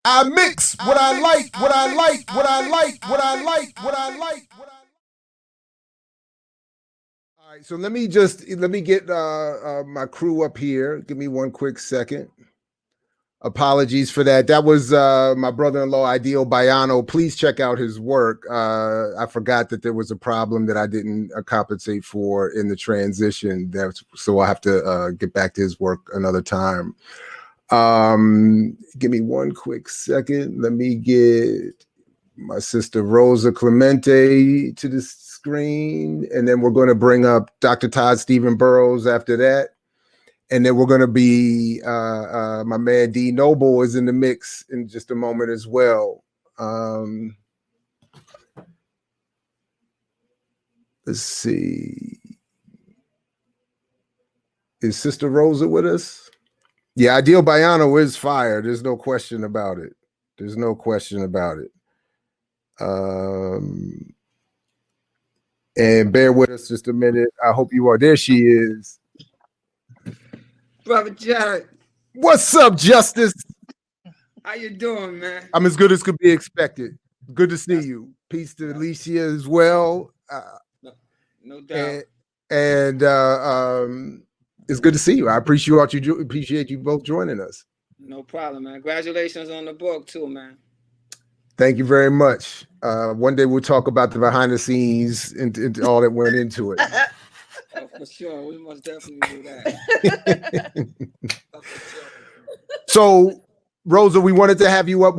I mix what I like, what I like, what I like, what I like, what I like, what I. All right, so let me get my crew up here. Give me one quick second. Apologies for that. That was my brother-in-law, Ideal Bayano. Please check out his work. I forgot that there was a problem that I didn't compensate for in the transition. So I'll have to get back to his work another time. Give me one quick second. Let me get my sister Rosa Clemente to the screen, and then we're going to bring up Dr. Todd Steven Burroughs after that. And then we're going to be my man D Noble is in the mix in just a moment as well. Let's see. Is Sister Rosa with us? Yeah, Ideal Bayano is fire. There's no question about it. There's no question about it. And bear with us just a minute. I hope you are. There she is. Brother Jared. What's up, Justice? How you doing, man? I'm as good as could be expected. Good to see you. Peace to Alicia as well. No doubt. And it's good to see you. I appreciate you both joining us. No problem, man. Congratulations on the book too, man. Thank you very much. One day we'll talk about the behind the scenes and all that went into it. Oh, for sure. We must definitely do that. So, Rosa, we wanted to have you up.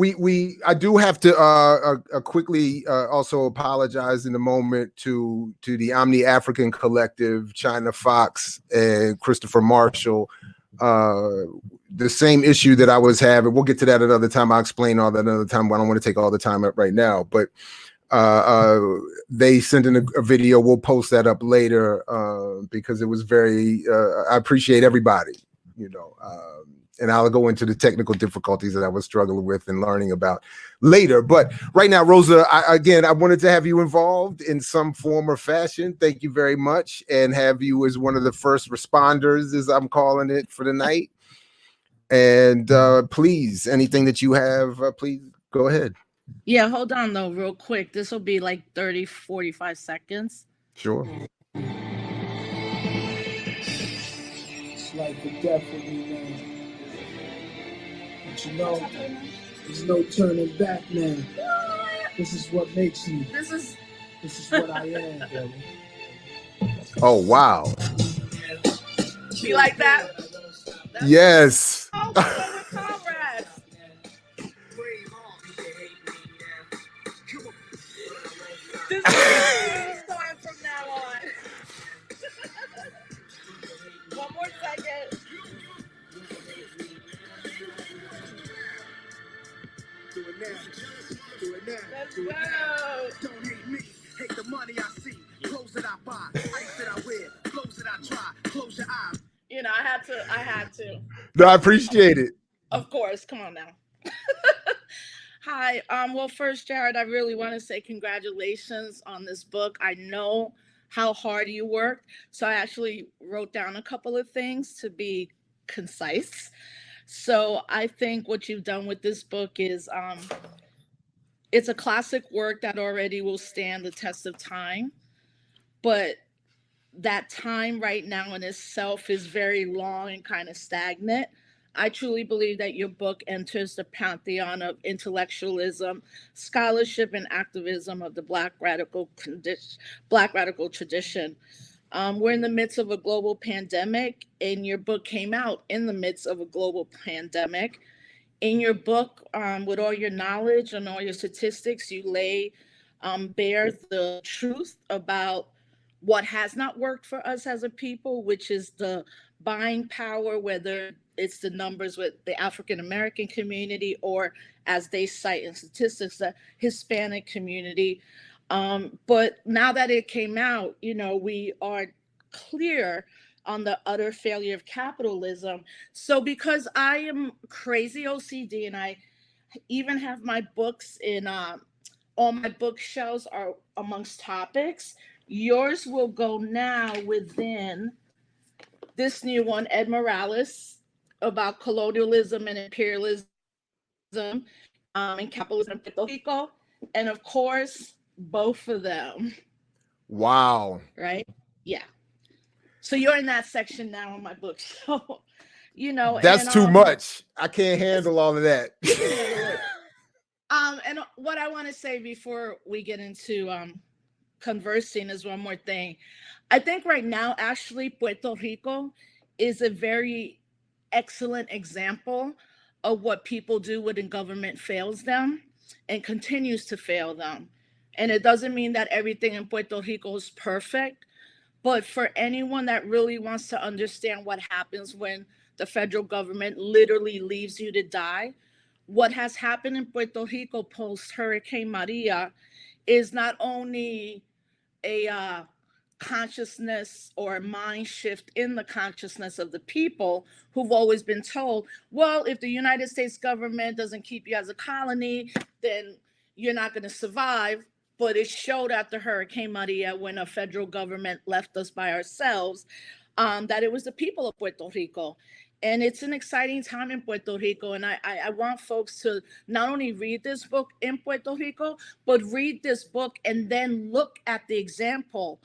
I do have to quickly also apologize in the moment to the Omni African Collective, China Fox, and Christopher Marshall. The same issue that I was having. We'll get to that another time. I'll explain all that another time. I don't want to take all the time up right now, but they sent in a video. We'll post that up later because it was very. I appreciate everybody, and I'll go into the technical difficulties that I was struggling with and learning about later. But right now, Rosa, I wanted to have you involved in some form or fashion. Thank you very much, and have you as one of the first responders, as I'm calling it, for the night. And please, anything that you have, please go ahead. Yeah, hold on though, real quick. This will be like 30, 45 seconds. Sure. It's like the death of me, man. But you know, there's no turning back, man. This is what makes me. This is what I am, brother. Oh, wow. You like that? Yes. Oh, we're comrades. This is starting from now on. One more second. Do it now. Let's go. Don't hate me. Hate the money I see. Clothes that I buy. Ice that I wear. Clothes that I try. Close your eyes. I had to. No, I appreciate it. Of course. Come on now. Hi. Well, first, Jared, I really want to say congratulations on this book. I know how hard you worked, so I actually wrote down a couple of things to be concise. So I think what you've done with this book is it's a classic work that already will stand the test of time, but that time right now in itself is very long and kind of stagnant. I truly believe that your book enters the pantheon of intellectualism, scholarship, and activism of the Black radical tradition. We're in the midst of a global pandemic, and your book came out in the midst of a global pandemic. In your book, with all your knowledge and all your statistics, you lay bare the truth about what has not worked for us as a people, which is the buying power, whether it's the numbers with the African American community or, as they cite in statistics, the Hispanic community. But now that it came out, we are clear on the utter failure of capitalism. So because I am crazy OCD and I even have my books in all my bookshelves are amongst topics, yours will go now within this new one, Ed Morales, about colonialism and imperialism. in Capitalism in Puerto Rico, and of course, both of them. Wow. Right? Yeah. So you're in that section now in my book. So, That's and too much. I can't handle all of that. And what I want to say before we get into conversing is one more thing. I think right now, actually, Puerto Rico is a very excellent example of what people do when the government fails them and continues to fail them. And it doesn't mean that everything in Puerto Rico is perfect, but for anyone that really wants to understand what happens when the federal government literally leaves you to die, what has happened in Puerto Rico post Hurricane Maria is not only a consciousness or a mind shift in the consciousness of the people who've always been told, well, if the United States government doesn't keep you as a colony, then you're not going to survive. But it showed after Hurricane Maria, when a federal government left us by ourselves, that it was the people of Puerto Rico. And it's an exciting time in Puerto Rico. And I want folks to not only read this book in Puerto Rico, but read this book and then look at the example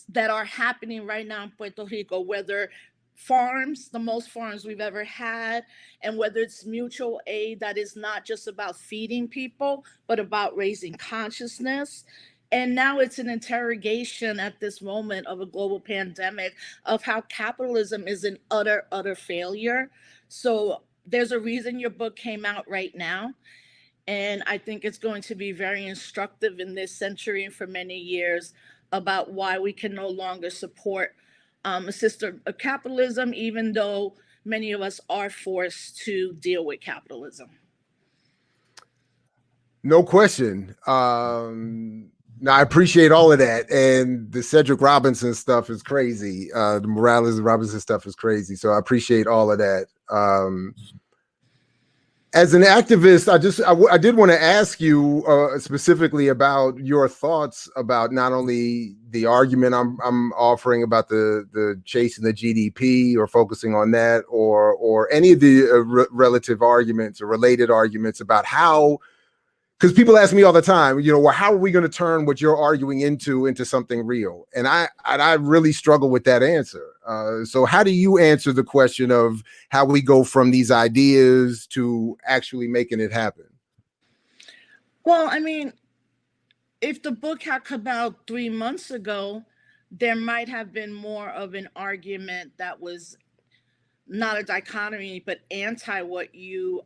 that are happening right now in Puerto Rico, whether farms, the most farms we've ever had, and whether it's mutual aid that is not just about feeding people, but about raising consciousness. And now it's an interrogation at this moment of a global pandemic of how capitalism is an utter failure. So there's a reason your book came out right now. And I think it's going to be very instructive in this century and for many years about why we can no longer support a system of capitalism, even though many of us are forced to deal with capitalism. No question. Now, I appreciate all of that. And the Cedric Robinson stuff is crazy. The Morales and Robinson stuff is crazy. So I appreciate all of that. As an activist, I did want to ask you specifically about your thoughts about not only the argument I'm offering about the chasing the GDP or focusing on that, or any of the relative arguments or related arguments about how. Because people ask me all the time, well, how are we going to turn what you're arguing into something real? And I really struggle with that answer. So how do you answer the question of how we go from these ideas to actually making it happen? Well, I mean, if the book had come out 3 months ago, there might have been more of an argument that was not a dichotomy, but anti what you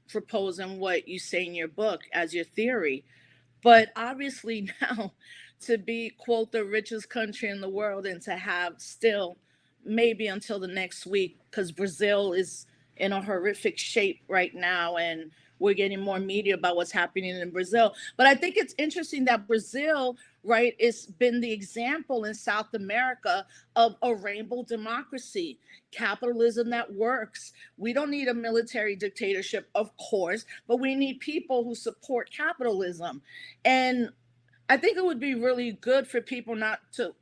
propose and what you say in your book as your theory. But obviously now, to be, quote, the richest country in the world and to have still maybe until the next week, because Brazil is in a horrific shape right now and we're getting more media about what's happening in Brazil. But I think it's interesting that Brazil, right, has been the example in South America of a rainbow democracy, capitalism that works. We don't need a military dictatorship, of course, but we need people who support capitalism. And I think it would be really good for people not to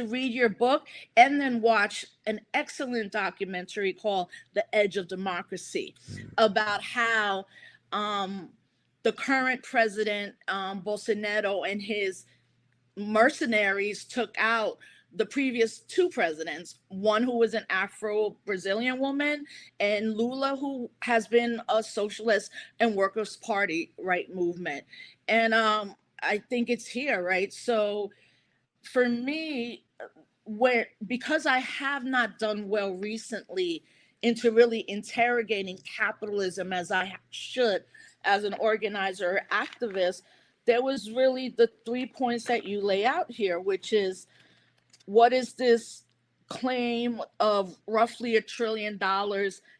read your book and then watch an excellent documentary called The Edge of Democracy about how the current president, Bolsonaro, and his mercenaries took out the previous two presidents, one who was an Afro-Brazilian woman, and Lula, who has been a socialist and workers' party right movement. And I think it's here, right? So for me, because I have not done well recently into really interrogating capitalism as I should as an organizer or activist, there was really the 3 points that you lay out here, which is, what is this claim of roughly $1 trillion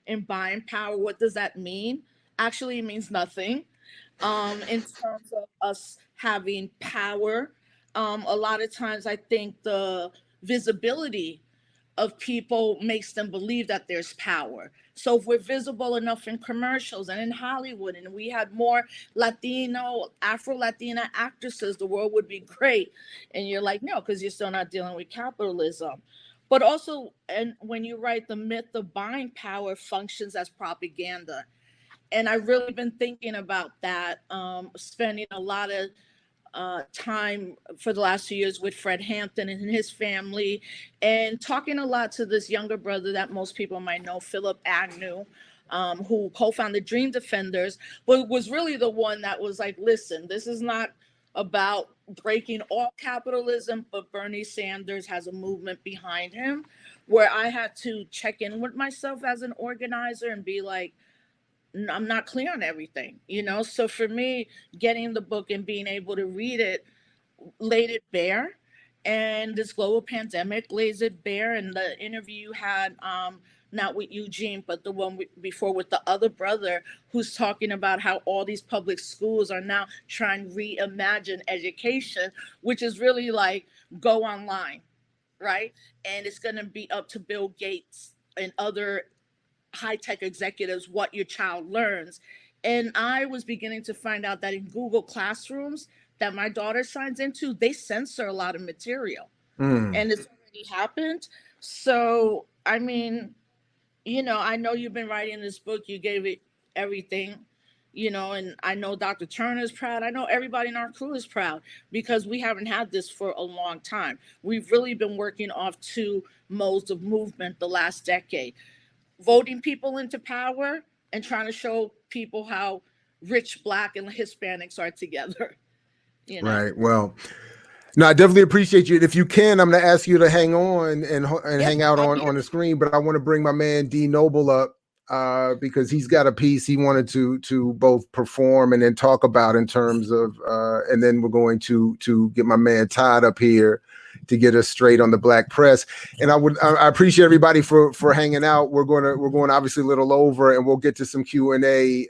in buying power? What does that mean? Actually, it means nothing. In terms of us having power, a lot of times I think the visibility of people makes them believe that there's power. So if we're visible enough in commercials and in Hollywood, and we had more Latino, Afro-Latina actresses, the world would be great. And you're like, no, because you're still not dealing with capitalism. But also, and when you write, the myth of buying power functions as propaganda. And I've really been thinking about that, spending a lot of time for the last 2 years with Fred Hampton and his family, and talking a lot to this younger brother that most people might know, Philip Agnew, who co-founded Dream Defenders, but was really the one that was like, listen, this is not about breaking all capitalism, but Bernie Sanders has a movement behind him, where I had to check in with myself as an organizer and be like, I'm not clear on everything, you know? So for me, getting the book and being able to read it laid it bare. And this global pandemic lays it bare. And the interview you had, not with Eugene, but the one before with the other brother, who's talking about how all these public schools are now trying to reimagine education, which is really like go online, right? And it's going to be up to Bill Gates and other high-tech executives what your child learns. And I was beginning to find out that in Google Classrooms that my daughter signs into, they censor a lot of material. And it's already happened. So I mean, you know, I know you've been writing this book, you gave it everything, you know, and I know Dr. Turner's proud. I know everybody in our crew is proud, because we haven't had this for a long time. We've really been working off two modes of movement the last decade: voting people into power and trying to show people how rich Black and Hispanics are together. You know? Right. Well, no, I definitely appreciate you. If you can, I'm going to ask you to hang on and hang out on the screen. But I want to bring my man D Noble up because he's got a piece he wanted to both perform and then talk about in terms of, and then we're going to get my man Todd up here to get us straight on the Black press. And I appreciate everybody for hanging out. We're going obviously a little over, and we'll get to some Q&A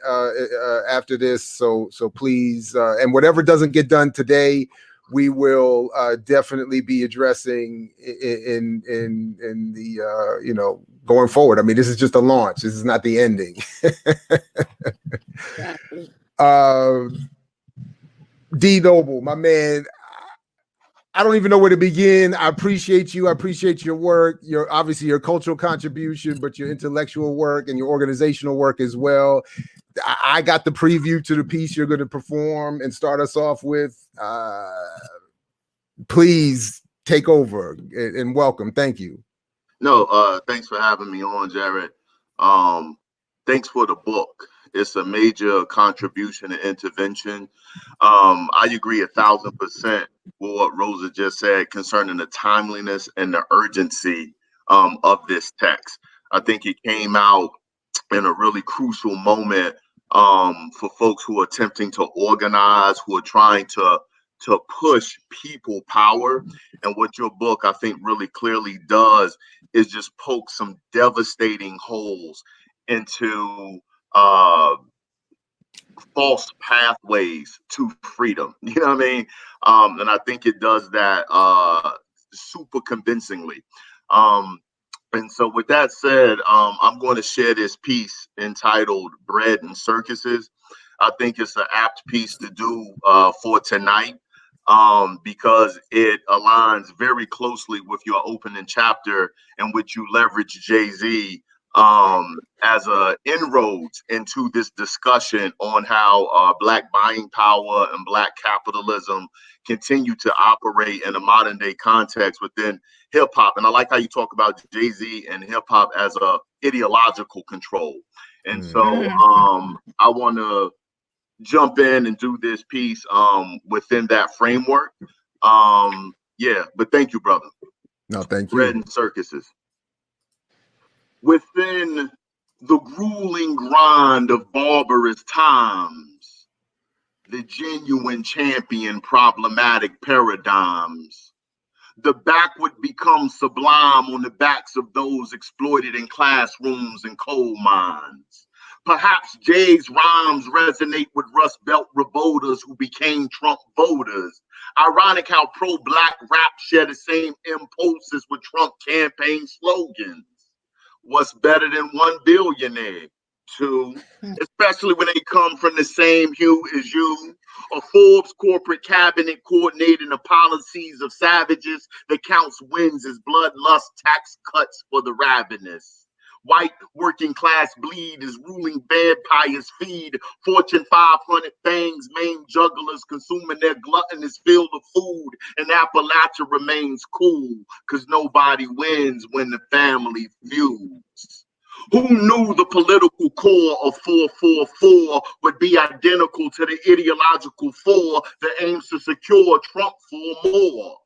after this. So please, and whatever doesn't get done today, we will definitely be addressing in the you know, going forward. I mean, this is just a launch. This is not the ending. Exactly. D Noble, my man, I don't even know where to begin. I appreciate you. I appreciate your work, your obviously your cultural contribution, but your intellectual work and your organizational work as well. I got the preview to the piece you're going to perform and start us off with. Please take over and welcome. Thank you. No, thanks for having me on, Jared. Thanks for the book. It's a major contribution and intervention. I agree 1,000% with what Rosa just said concerning the timeliness and the urgency of this text. I think it came out in a really crucial moment for folks who are attempting to organize, who are trying to push people power. And what your book, I think, really clearly does is just poke some devastating holes into false pathways to freedom. You know what I mean? And I think it does that super convincingly. And so with that said, I'm going to share this piece entitled Bread and Circuses. I think it's an apt piece to do for tonight because it aligns very closely with your opening chapter in which you leverage Jay-Z as a inroads into this discussion on how Black buying power and Black capitalism continue to operate in a modern day context within hip hop. And I like how you talk about Jay-Z and hip hop as a ideological control. And so I want to jump in and do this piece within that framework. Yeah, but thank you, brother. No, thank you. Bread and Circuses. Within the grueling grind of barbarous times, the genuine champion problematic paradigms, the backward becomes sublime on the backs of those exploited in classrooms and coal mines. Perhaps Jay's rhymes resonate with Rust Belt revolters who became Trump voters. Ironic how pro-Black rap share the same impulses with Trump campaign slogans. What's better than one billionaire? Two, especially when they come from the same hue as you. A Forbes corporate cabinet coordinating the policies of savages that counts wins as bloodlust tax cuts for the ravenous. White working class bleed as ruling vampires feed. Fortune 500 fangs, main jugglers consuming their gluttonous field of food. And Appalachia remains cool because nobody wins when the family feuds. Who knew the political core of 444 would be identical to the ideological four that aims to secure Trump for more?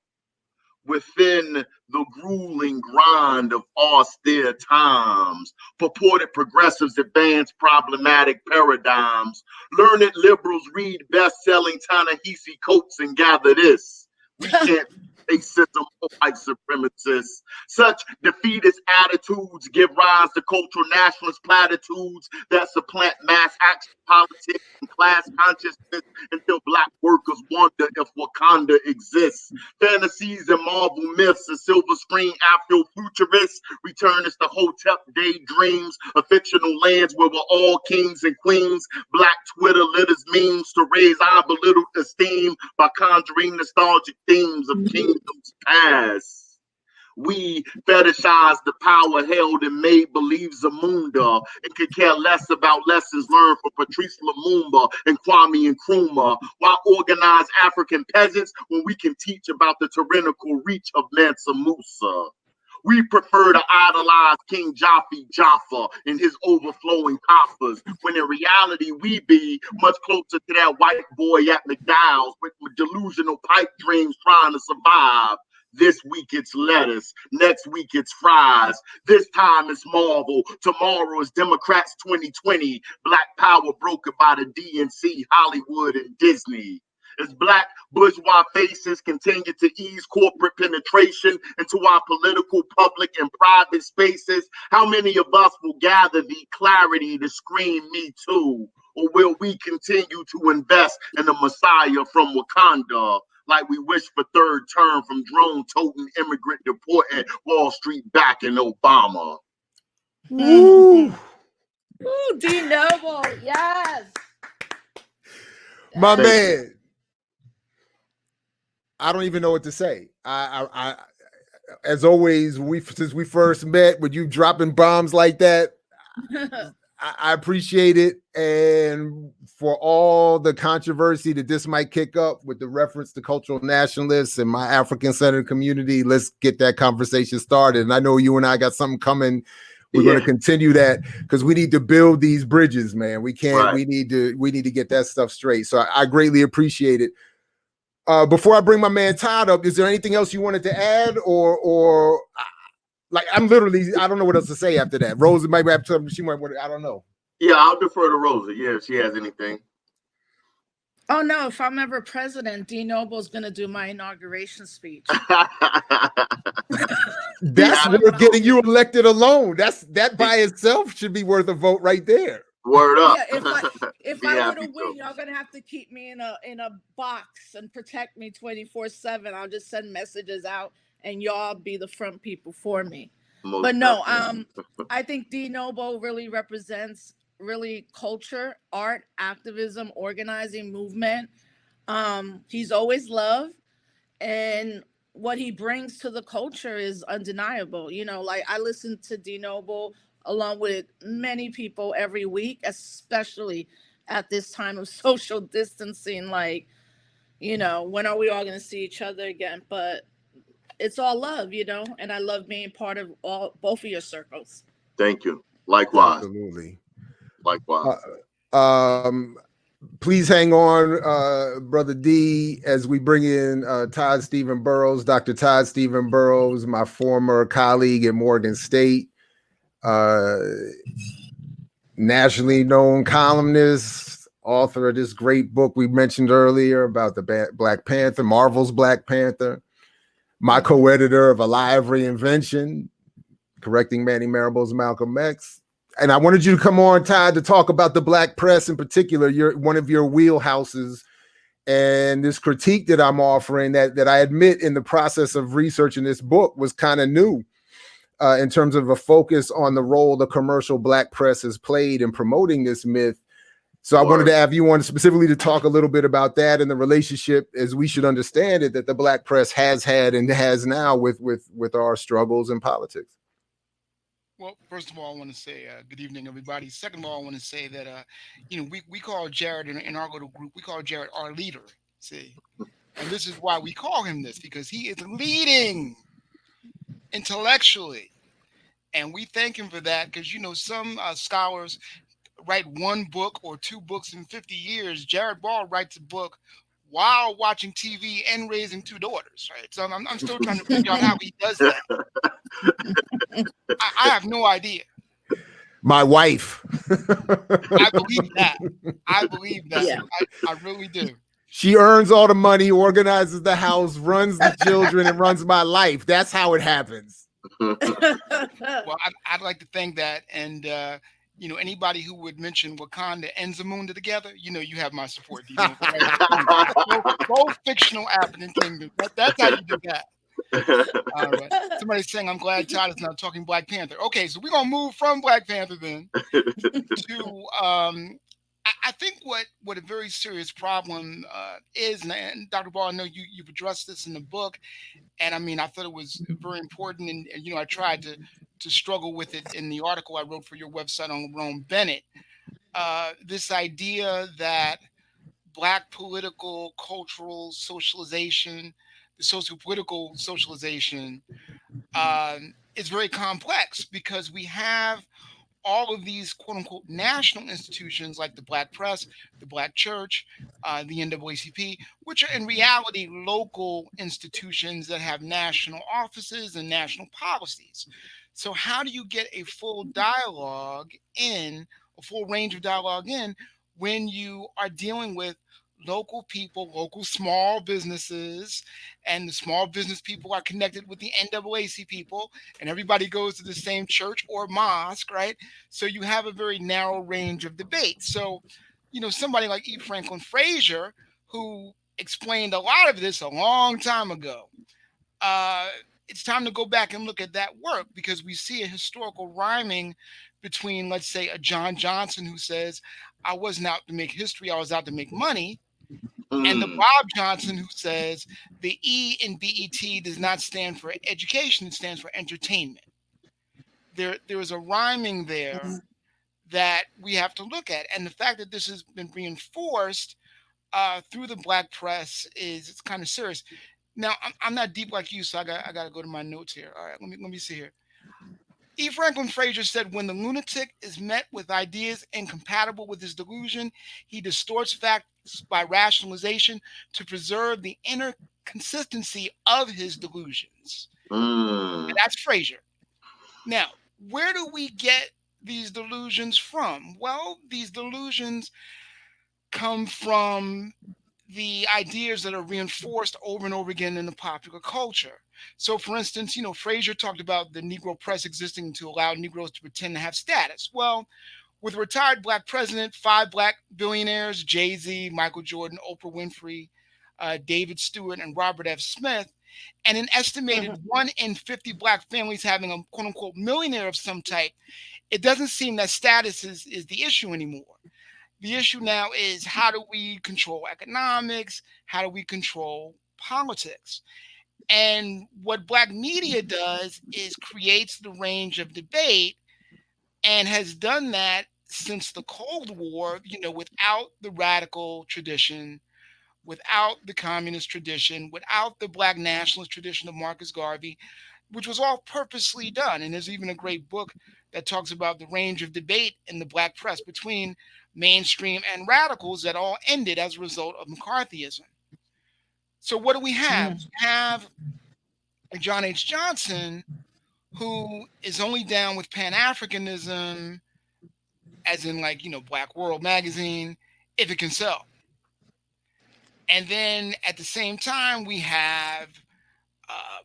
Within the grueling grind of austere times, purported progressives advance problematic paradigms. Learned liberals read best-selling Ta-Nehisi Coates and gather this: we can't racism or white supremacists. Such defeatist attitudes give rise to cultural nationalist platitudes that supplant mass action politics and class consciousness until Black workers wonder if Wakanda exists. Fantasies and Marvel myths and silver screen Afro-futurists return us to Hotep daydreams of fictional lands where we're all kings and queens. Black Twitter litters memes to raise our belittled esteem by conjuring nostalgic themes of kingdoms past. We fetishize the power held in made-believe Zamunda and could care less about lessons learned from Patrice Lumumba and Kwame Nkrumah. Why organize African peasants when we can teach about the tyrannical reach of Mansa Musa? We prefer to idolize King Jaffa and his overflowing coffers, when in reality we be much closer to that white boy at McDowell's with delusional pipe dreams trying to survive. This week it's lettuce, next week it's fries. This time it's Marvel, tomorrow is Democrats 2020. Black power broken by the DNC, Hollywood, and Disney. As Black bourgeois faces continue to ease corporate penetration into our political, public, and private spaces, how many of us will gather the clarity to scream "Me Too"? Or will we continue to invest in a Messiah from Wakanda, like we wish for third term from drone-toting immigrant deporting Wall Street backing Obama? Ooh, D Noble, yes. My man, I don't even know what to say. I as always, since we first met, with you dropping bombs like that, I appreciate it. And for all the controversy that this might kick up with the reference to cultural nationalists and my African-centered community, let's get that conversation started. And I know you and I got something coming. We're going to continue that because we need to build these bridges, man. We can't. Right. We need to get that stuff straight. So I greatly appreciate it. Before I bring my man Todd up, is there anything else you wanted to add, or like I don't know what else to say after that. Rosa might have something she might want. I don't know. Yeah, I'll defer to Rosa. Yeah, if she has anything. Oh no! If I'm ever president, D Noble's gonna do my inauguration speech. That's worth getting you elected alone. That by itself should be worth a vote right there. Word up. Yeah, if I were to win, y'all gonna have to keep me in a box and protect me 24/7. I'll just send messages out, and y'all be the front people for me. But no, I think D Noble really represents culture, art, activism, organizing, movement. He's always loved, and what he brings to the culture is undeniable. You know, like I listen to D Noble along with many people every week, especially at this time of social distancing. Like, you know, when are we all going to see each other again? But it's all love, you know, and I love being part of both of your circles. Thank you. Likewise. Absolutely. Likewise. Please hang on, Brother D, as we bring in Todd Steven Burroughs, Dr. Todd Steven Burroughs, my former colleague at Morgan State, nationally known columnist, author of this great book we mentioned earlier about the Black Panther, Marvel's Black Panther, my co-editor of A Live Reinvention, correcting Manny Marable's Malcolm X. And I wanted you to come on, Todd, to talk about the Black press in particular, one of your wheelhouses, and this critique that I'm offering that I admit in the process of researching this book was kind of new in terms of a focus on the role the commercial Black press has played in promoting this myth. So I wanted to have you on specifically to talk a little bit about that and the relationship, as we should understand it, that the Black press has had and has now with our struggles in politics. Well, first of all, I want to say good evening, everybody. Second of all, I want to say that we call Jared in our little group, we call Jared our leader. See, and this is why we call him this, because he is leading intellectually, and we thank him for that. Because some scholars write one book or two books in 50 years. Jared Ball writes a book while watching TV and raising two daughters. Right, so I'm still trying to figure out how he does that. I have no idea. My wife. I believe that. I believe that. Yeah. I really do. She earns all the money, organizes the house, runs the children, and runs my life. That's how it happens. Well, I'd like to think that, and anybody who would mention Wakanda and Zamunda together, you have my support. Both fictional African kingdoms. That's how you do that. All right. Somebody's saying, I'm glad Todd is not talking Black Panther. Okay, so we're gonna move from Black Panther then to I think what a very serious problem is, and Dr. Ball, I know you've addressed this in the book, and I mean I thought it was very important, and I tried to struggle with it in the article I wrote for your website on Lerone Bennett. This idea that Black political, cultural socialization, the socio-political socialization is very complex, because we have all of these quote unquote national institutions like the Black press, the Black church, the NAACP, which are in reality local institutions that have national offices and national policies. So how do you get a full dialogue in, a full range of dialogue in, when you are dealing with local people, local small businesses, and the small business people are connected with the NAACP people, and everybody goes to the same church or mosque, right? So you have a very narrow range of debate. So, somebody like E. Franklin Frazier, who explained a lot of this a long time ago, it's time to go back and look at that work, because we see a historical rhyming between, let's say, a John Johnson who says, I wasn't out to make history, I was out to make money, and the Bob Johnson who says the E in BET does not stand for education, it stands for entertainment. There is a rhyming there that we have to look at. And the fact that this has been reinforced through the Black press it's kind of serious. Now, I'm not deep like you, so I got to go to my notes here. All right, let me see here. E. Franklin Frazier said, when the lunatic is met with ideas incompatible with his delusion, he distorts facts by rationalization to preserve the inner consistency of his delusions. And that's Frazier. Now, where do we get these delusions from? Well, these delusions come from the ideas that are reinforced over and over again in the popular culture. So, for instance, Frazier talked about the Negro press existing to allow Negroes to pretend to have status. Well, with a retired Black president, 5 Black billionaires, Jay-Z, Michael Jordan, Oprah Winfrey, David Stewart, and Robert F. Smith, and an estimated 1 in 50 Black families having a quote-unquote millionaire of some type, it doesn't seem that status is the issue anymore. The issue now is, how do we control economics? How do we control politics? And what Black media does is creates the range of debate, and has done that since the Cold War, without the radical tradition, without the communist tradition, without the Black nationalist tradition of Marcus Garvey, which was all purposely done. And there's even a great book that talks about the range of debate in the Black press between mainstream and radicals that all ended as a result of McCarthyism. So what do we have? We have John H. Johnson, who is only down with Pan-Africanism, as in Black World Magazine, if it can sell. And then at the same time, we have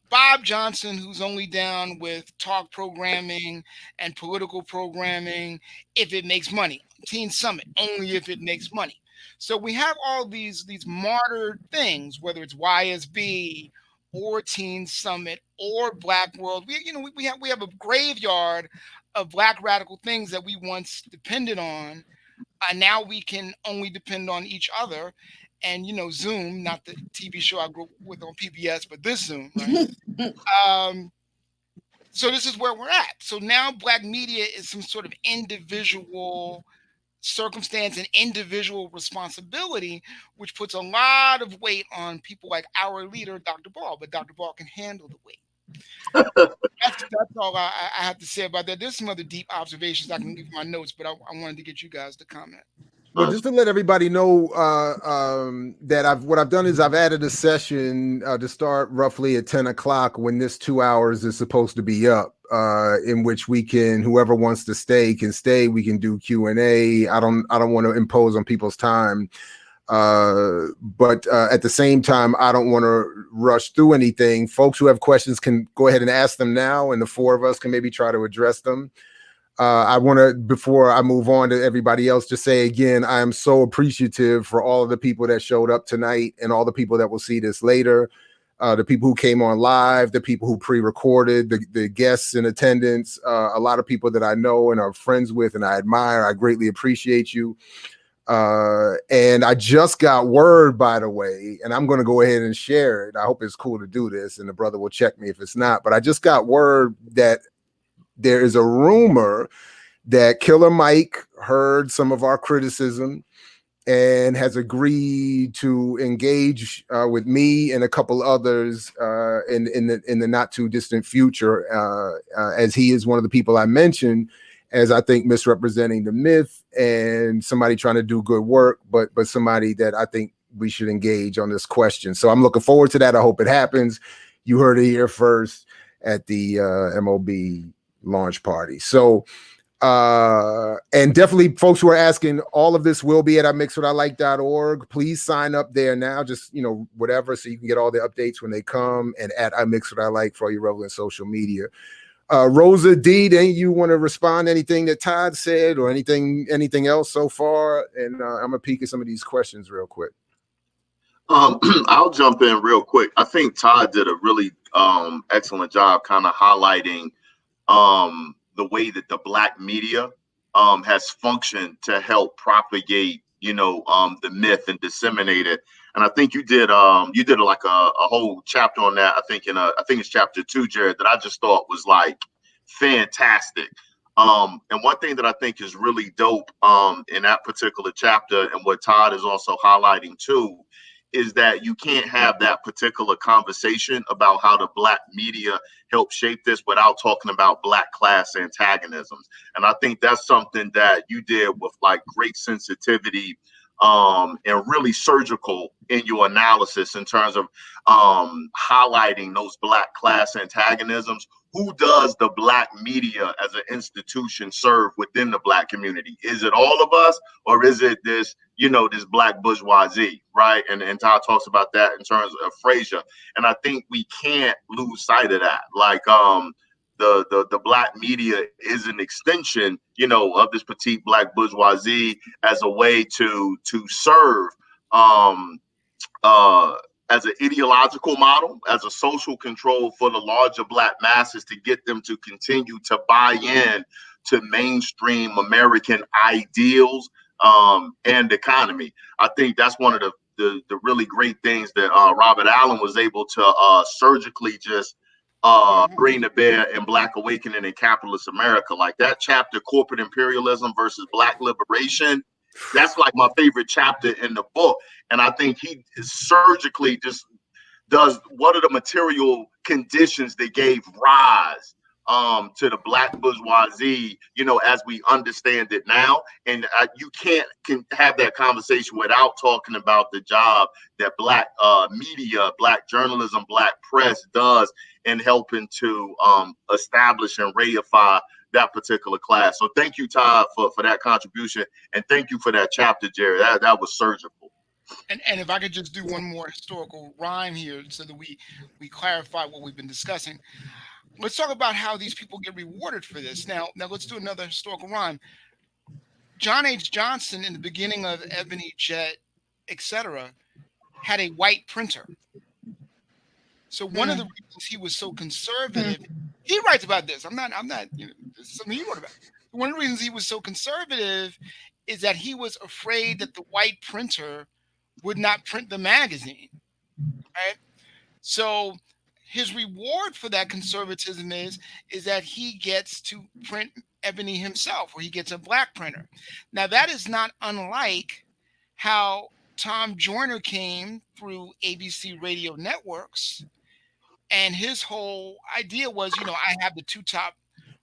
Bob Johnson, who's only down with talk programming and political programming if it makes money. Teen Summit, only if it makes money. So we have all these martyred things, whether it's YSB or Teen Summit or Black World. We have a graveyard of Black radical things that we once depended on. Now we can only depend on each other. And Zoom, not the TV show I grew up with on PBS, but this Zoom, right? So this is where we're at. So now Black media is some sort of individual circumstance and individual responsibility, which puts a lot of weight on people like our leader, Dr. Ball. But Dr. Ball can handle the weight. That's all I have to say about that. There's some other deep observations I can give my notes, but I wanted to get you guys to comment. Well, just to let everybody know that what I've done is I've added a session to start roughly at 10 o'clock when this 2 hours is supposed to be up, in which we can, whoever wants to stay can stay. We can do Q&A. I don't want to impose on people's time. But at the same time, I don't want to rush through anything. Folks who have questions can go ahead and ask them now, and the four of us can maybe try to address them. I want to, before I move on to everybody else, just say again, I am so appreciative for all of the people that showed up tonight and all the people that will see this later, the people who came on live, the people who pre-recorded, the guests in attendance, a lot of people that I know and are friends with and I admire. I greatly appreciate you. And I just got word, by the way, and I'm going to go ahead and share it. I hope it's cool to do this, and the brother will check me if it's not, but I just got word that there is a rumor that Killer Mike heard some of our criticism and has agreed to engage with me and a couple others in the not too distant future, as he is one of the people I mentioned as I think misrepresenting the myth and somebody trying to do good work, but somebody that I think we should engage on this question. So I'm looking forward to that. I hope it happens. You heard it here first at the MOB launch party. So and definitely folks who are asking, all of this will be at imixwhatilike.org. Please sign up there now, just whatever, so you can get all the updates when they come, and at imixwhatilike for all your relevant social media. Rosa D, then you want to respond to anything that Todd said or anything else so far? And I'm gonna peek at some of these questions real quick. I'll jump in real quick. I think Todd did a really excellent job kind of highlighting the way that the Black media has functioned to help propagate, the myth and disseminate it. And I think you did like a whole chapter on that. I think it's chapter 2, Jared, that I just thought was like fantastic. And one thing that I think is really dope in that particular chapter, and what Todd is also highlighting too, is that you can't have that particular conversation about how the Black media helped shape this without talking about Black class antagonisms. And I think that's something that you did with like great sensitivity and really surgical in your analysis in terms of highlighting those Black class antagonisms. Who does the Black media as an institution serve within the Black community? Is it all of us, or is it this, this Black bourgeoisie, right? And Todd talks about that in terms of Frazier. And I think we can't lose sight of that. Like the Black media is an extension, of this petite Black bourgeoisie as a way to serve as an ideological model, as a social control for the larger Black masses to get them to continue to buy in to mainstream American ideals and economy. I think that's one of the really great things that Robert Allen was able to surgically just bring to bear in Black Awakening in Capitalist America. Like that chapter, Corporate Imperialism versus Black Liberation, that's like my favorite chapter in the book. And I think he surgically just does what are the material conditions that gave rise to the Black bourgeoisie, as we understand it now. And you can't have that conversation without talking about the job that Black media, Black journalism, Black press does in helping to establish and reify that particular class. So thank you, Todd, for that contribution. And thank you for that chapter, Jerry. That was surgical. And if I could just do one more historical rhyme here so that we clarify what we've been discussing. Let's talk about how these people get rewarded for this. Now let's do another historical rhyme. John H. Johnson, in the beginning of Ebony, Jet, etc., had a white printer. So one of the reasons he was so conservative, he writes about this. I'm not, this is something he wrote about. One of the reasons he was so conservative is that he was afraid that the white printer would not print the magazine, right? So his reward for that conservatism is that he gets to print ebony himself, or he gets a black printer. Now that is not unlike how Tom Joyner came through ABC radio networks, and his whole idea was, I have the two top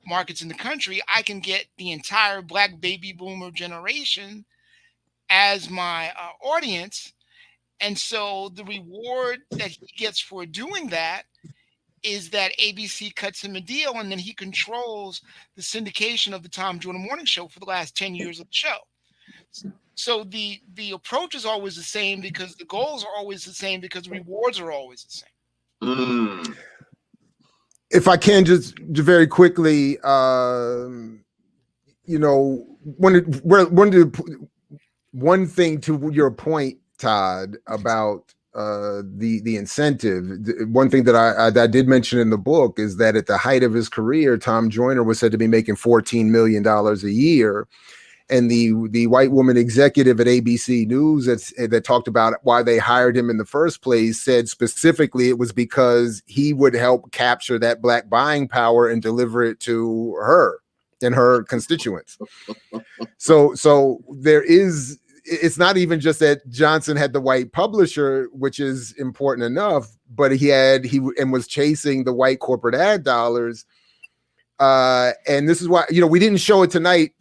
markets in the country. I can get the entire black baby boomer generation as my audience. And so the reward that he gets for doing that is that ABC cuts him a deal, and then he controls the syndication of the Tom Joyner Morning Show for the last 10 years of the show. So the approach is always the same because the goals are always the same because the rewards are always the same. If I can just very quickly, one thing to your point, Todd, about the incentive. One thing that I did mention in the book is that at the height of his career, Tom Joyner was said to be making $14 million a year. And the white woman executive at ABC News that talked about why they hired him in the first place said specifically it was because he would help capture that black buying power and deliver it to her and her constituents. So there is, it's not even just that Johnson had the white publisher, which is important enough, but he was chasing the white corporate ad dollars. And this is why, we didn't show it tonight.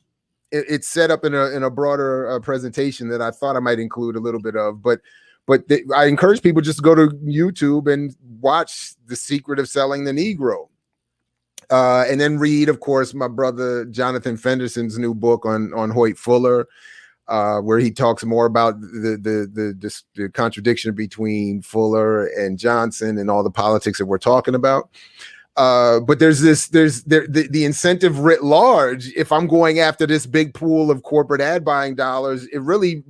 It's set up in a broader presentation that I thought I might include a little bit of, but I encourage people just to go to YouTube and watch The Secret of Selling the Negro, and then read, of course, my brother Jonathan Fenderson's new book on Hoyt Fuller, where he talks more about the contradiction between Fuller and Johnson and all the politics that we're talking about. But there's the incentive writ large. If I'm going after this big pool of corporate ad buying dollars, it really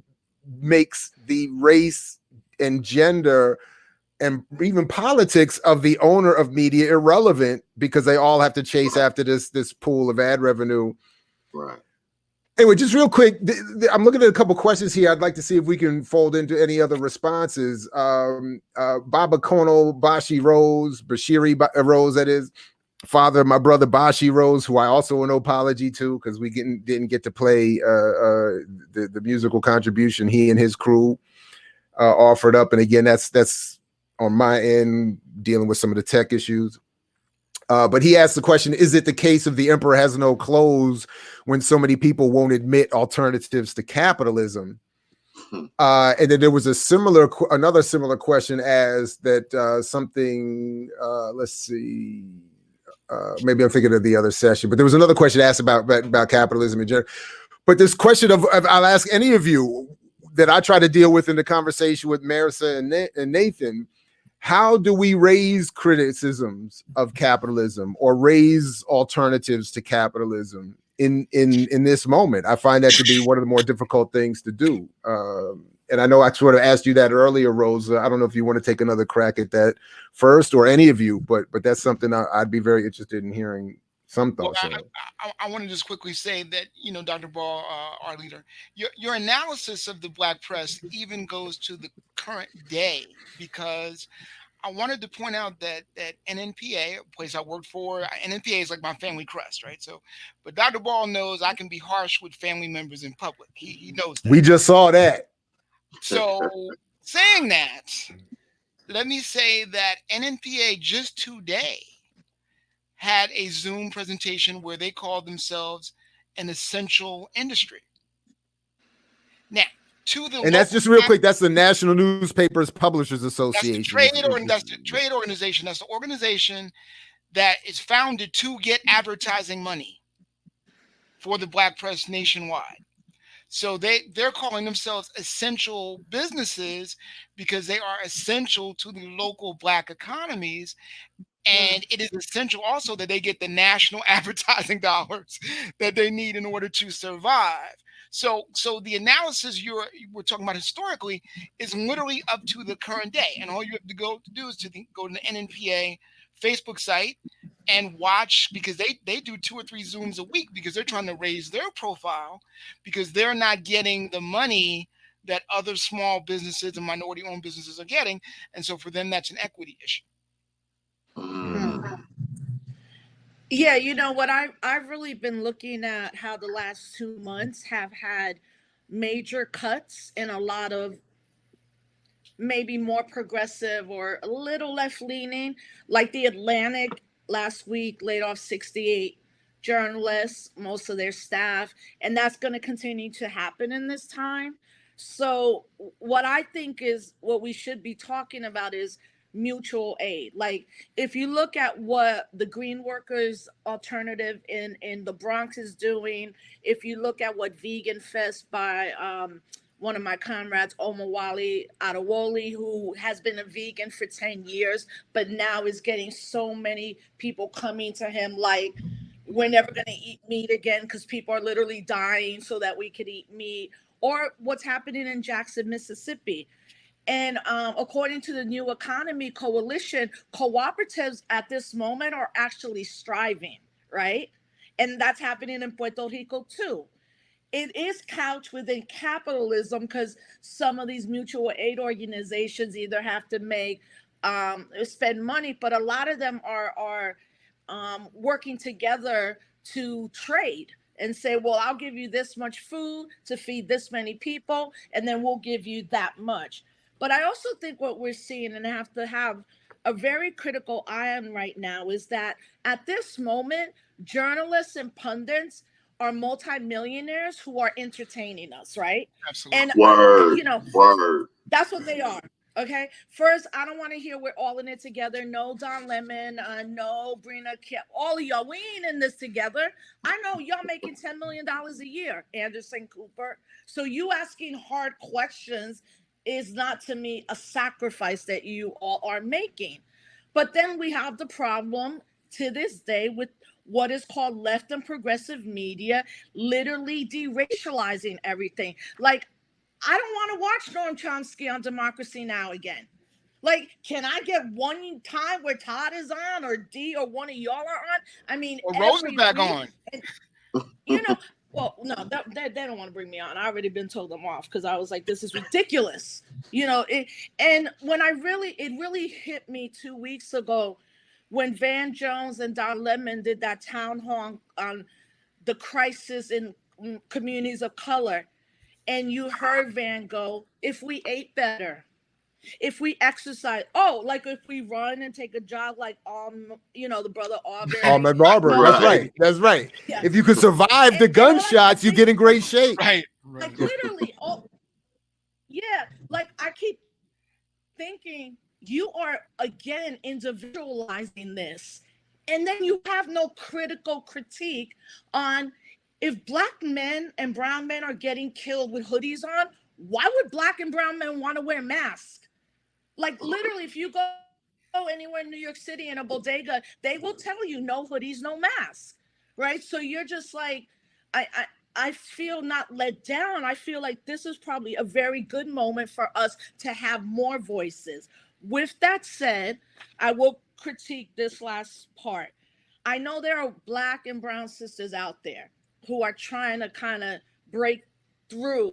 makes the race and gender and even politics of the owner of media irrelevant because they all have to chase after this pool of ad revenue. Right. Anyway, just real quick, I'm looking at a couple questions here. I'd like to see if we can fold into any other responses. Baba Kono Bashi Rose, Bashiri Rose, that is, father, my brother Bashi Rose, who I also owe an apology to because we didn't get to play the musical contribution he and his crew offered up. And again, that's on my end, dealing with some of the tech issues. But he asked the question, is it the case of the emperor has no clothes when so many people won't admit alternatives to capitalism? And then there was another similar question as that something, let's see, maybe I'm thinking of the other session, but there was another question asked about capitalism in general. But this question of I'll ask any of you that I try to deal with in the conversation with Marissa and Nathan. How do we raise criticisms of capitalism or raise alternatives to capitalism in this moment? I find that to be one of the more difficult things to do. And I know I sort of asked you that earlier, Rosa. I don't know if you want to take another crack at that first, or any of you, but that's something I'd be very interested in hearing some thoughts on. I want to just quickly say that, Dr. Ball, our leader, your analysis of the Black press even goes to the current day, because I wanted to point out that NNPA, a place I worked for, NNPA is like my family crest, right? So, but Dr. Ball knows I can be harsh with family members in public. He knows that. We just saw that. So, saying that, let me say that NNPA just today had a Zoom presentation where they called themselves an essential industry. Now, and that's just real quick. That's the National Newspapers Publishers Association. That's the trade organization. That's the organization that is founded to get advertising money for the Black press nationwide. So they're calling themselves essential businesses because they are essential to the local Black economies. And it is essential also that they get the national advertising dollars that they need in order to survive. So the analysis we're talking about historically is literally up to the current day. And all you have to do is to go to the NNPA Facebook site and watch, because they do 2 or 3 Zooms a week because they're trying to raise their profile, because they're not getting the money that other small businesses and minority-owned businesses are getting. And so for them, that's an equity issue. Yeah, you know what, I've really been looking at how the last 2 months have had major cuts in a lot of maybe more progressive or a little left leaning, like the Atlantic last week laid off 68 journalists, most of their staff, and that's going to continue to happen in this time. So, what I think is what we should be talking about is mutual aid. Like, if you look at what the Green Workers Alternative in the Bronx is doing, if you look at what Vegan Fest by one of my comrades, Omawali Adewole, who has been a vegan for 10 years, but now is getting so many people coming to him like, we're never going to eat meat again because people are literally dying so that we could eat meat. Or what's happening in Jackson, Mississippi. And according to the New Economy Coalition, cooperatives at this moment are actually striving, right? And that's happening in Puerto Rico too. It is couched within capitalism because some of these mutual aid organizations either have to make spend money, but a lot of them are working together to trade and say, well, I'll give you this much food to feed this many people, and then we'll give you that much. But I also think what we're seeing, and I have to have a very critical eye on right now, is that at this moment, journalists and pundits are multimillionaires who are entertaining us, right? Absolutely. And Word. you know, Word. that's what they are. Okay. First, I don't want to hear we're all in it together. No Don Lemon, no Brina, all of y'all. We ain't in this together. I know y'all making $10 million a year, Anderson Cooper. So you asking hard questions is not, to me, a sacrifice that you all are making. But then we have the problem to this day with what is called left and progressive media literally deracializing everything. Like, I don't want to watch Noam Chomsky on Democracy Now! Again. Like, can I get one time where Todd is on or D or one of y'all are on? I mean, Or Rosa back on. And, you know, well, no, they don't want to bring me on. I already been told them off because I was like, this is ridiculous. You know, and when it really hit me 2 weeks ago when Van Jones and Don Lemon did that town hall on the crisis in communities of color. And you heard Van go, if we ate better, if we exercise, like if we run and take a jog like the brother Auburn. Ahmaud Arbery, that's right. Yeah. If you could survive the gunshots, you get in great shape. Right. Like literally, like I keep thinking you are again individualizing this. And then you have no critical critique on if black men and brown men are getting killed with hoodies on, why would black and brown men want to wear masks? Like literally, if you go anywhere in New York City in a bodega, they will tell you no hoodies, no mask, right? So you're just like, I feel not let down. I feel like this is probably a very good moment for us to have more voices. With that said, I will critique this last part. I know there are black and brown sisters out there who are trying to kind of break through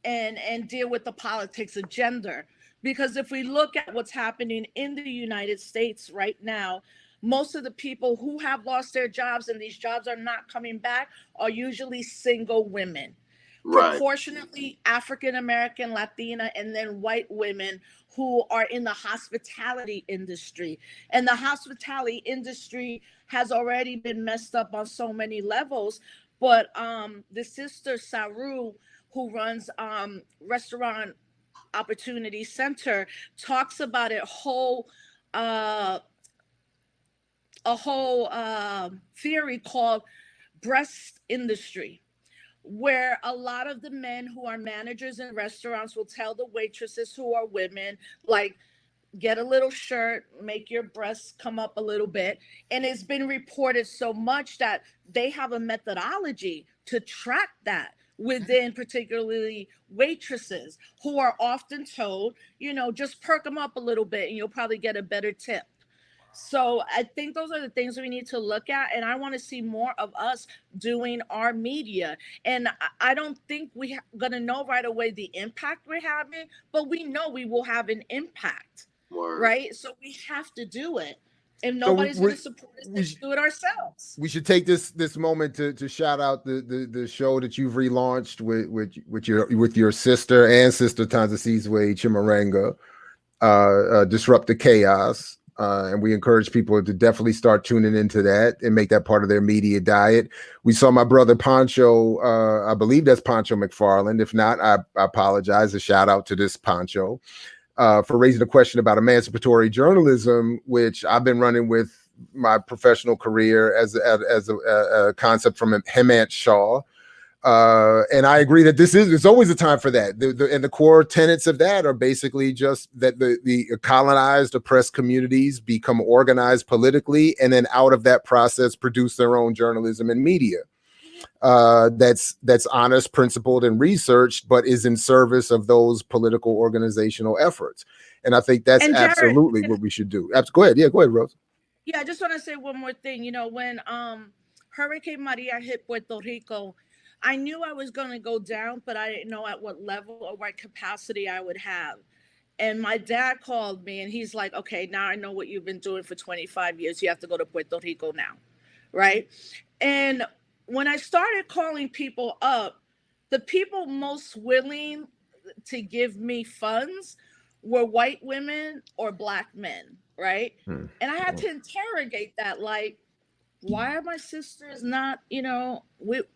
and deal with the politics of gender. Because if we look at what's happening in the United States right now, most of the people who have lost their jobs and these jobs are not coming back are usually single women. Right. Proportionately African-American, Latina, and then white women who are in the hospitality industry. And the hospitality industry has already been messed up on so many levels. But the sister Saru, who runs Restaurant Opportunity Center, talks about a whole theory called breast industry, where a lot of the men who are managers in restaurants will tell the waitresses who are women, like, get a little shirt, make your breasts come up a little bit. And it's been reported so much that they have a methodology to track that within particularly waitresses who are often told, just perk them up a little bit and you'll probably get a better tip. So I think those are the things we need to look at. And I want to see more of us doing our media. And I don't think we're going to know right away the impact we're having, but we know we will have an impact. Word. Right? So we have to do it. If nobody's going to support us, let's do it ourselves. We should take this moment to shout out the show that you've relaunched with your sister and Sister Tanzasizwe Chimarenga, Disrupt the Chaos. And we encourage people to definitely start tuning into that and make that part of their media diet. We saw my brother Pancho, I believe that's Pancho McFarland. If not, I apologize. A shout out to this Pancho for raising a question about emancipatory journalism, which I've been running with my professional career as a concept from Hemant Shaw. And I agree that there's always a time for that. And the core tenets of that are basically just that the colonized, oppressed communities become organized politically, and then out of that process produce their own journalism and media. That's honest, principled, and researched, but is in service of those political organizational efforts. And I think that's Jared, absolutely what we should do. Go ahead. Yeah, go ahead, Rose. Yeah, I just want to say one more thing. You know, when Hurricane Maria hit Puerto Rico, I knew I was going to go down, but I didn't know at what level or what capacity I would have. And my dad called me and he's like, okay, now I know what you've been doing for 25 years. You have to go to Puerto Rico now. Right. And when I started calling people up, the people most willing to give me funds were white women or Black men. Right. And I had to interrogate that, like, why are my sisters not,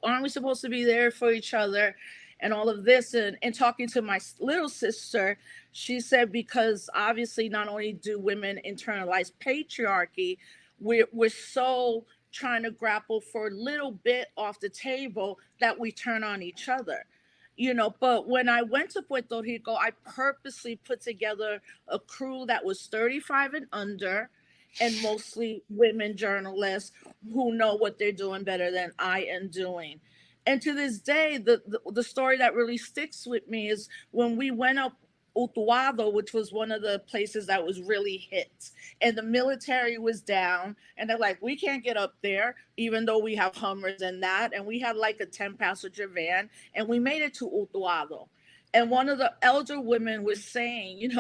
aren't we supposed to be there for each other and all of this? And talking to my little sister, she said, because obviously not only do women internalize patriarchy, we're so trying to grapple for a little bit off the table that we turn on each other. But when I went to Puerto Rico, I purposely put together a crew that was 35 and under, and mostly women journalists who know what they're doing better than I am doing. And to this day, the story that really sticks with me is when we went up Utuado, which was one of the places that was really hit, and the military was down, and they're like, we can't get up there, even though we have Hummers and that, and we had like a 10-passenger van, and we made it to Utuado. And one of the elder women was saying,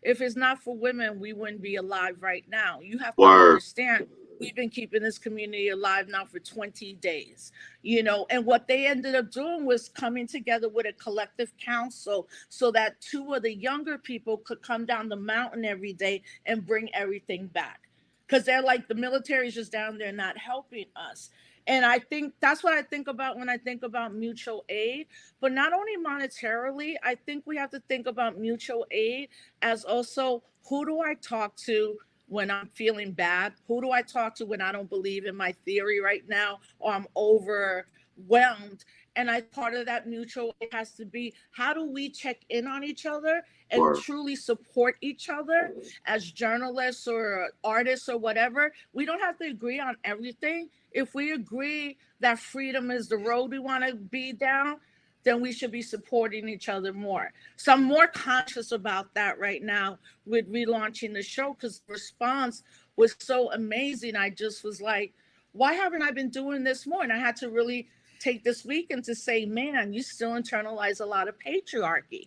if it's not for women, we wouldn't be alive right now. You have to understand, we've been keeping this community alive now for 20 days, and what they ended up doing was coming together with a collective council so that 2 of the younger people could come down the mountain every day and bring everything back. Because they're like, the military is just down there not helping us. And I think that's what I think about when I think about mutual aid, but not only monetarily. I think we have to think about mutual aid as also, who do I talk to when I'm feeling bad? Who do I talk to when I don't believe in my theory right now, or I'm overwhelmed? And part of that mutual aid has to be, how do we check in on each other and truly support each other as journalists or artists or whatever? We don't have to agree on everything. If we agree that freedom is the road we want to be down, then we should be supporting each other more. So I'm more conscious about that right now with relaunching the show, because the response was so amazing. I just was like, why haven't I been doing this more? And I had to really take this weekend to say, man, you still internalize a lot of patriarchy.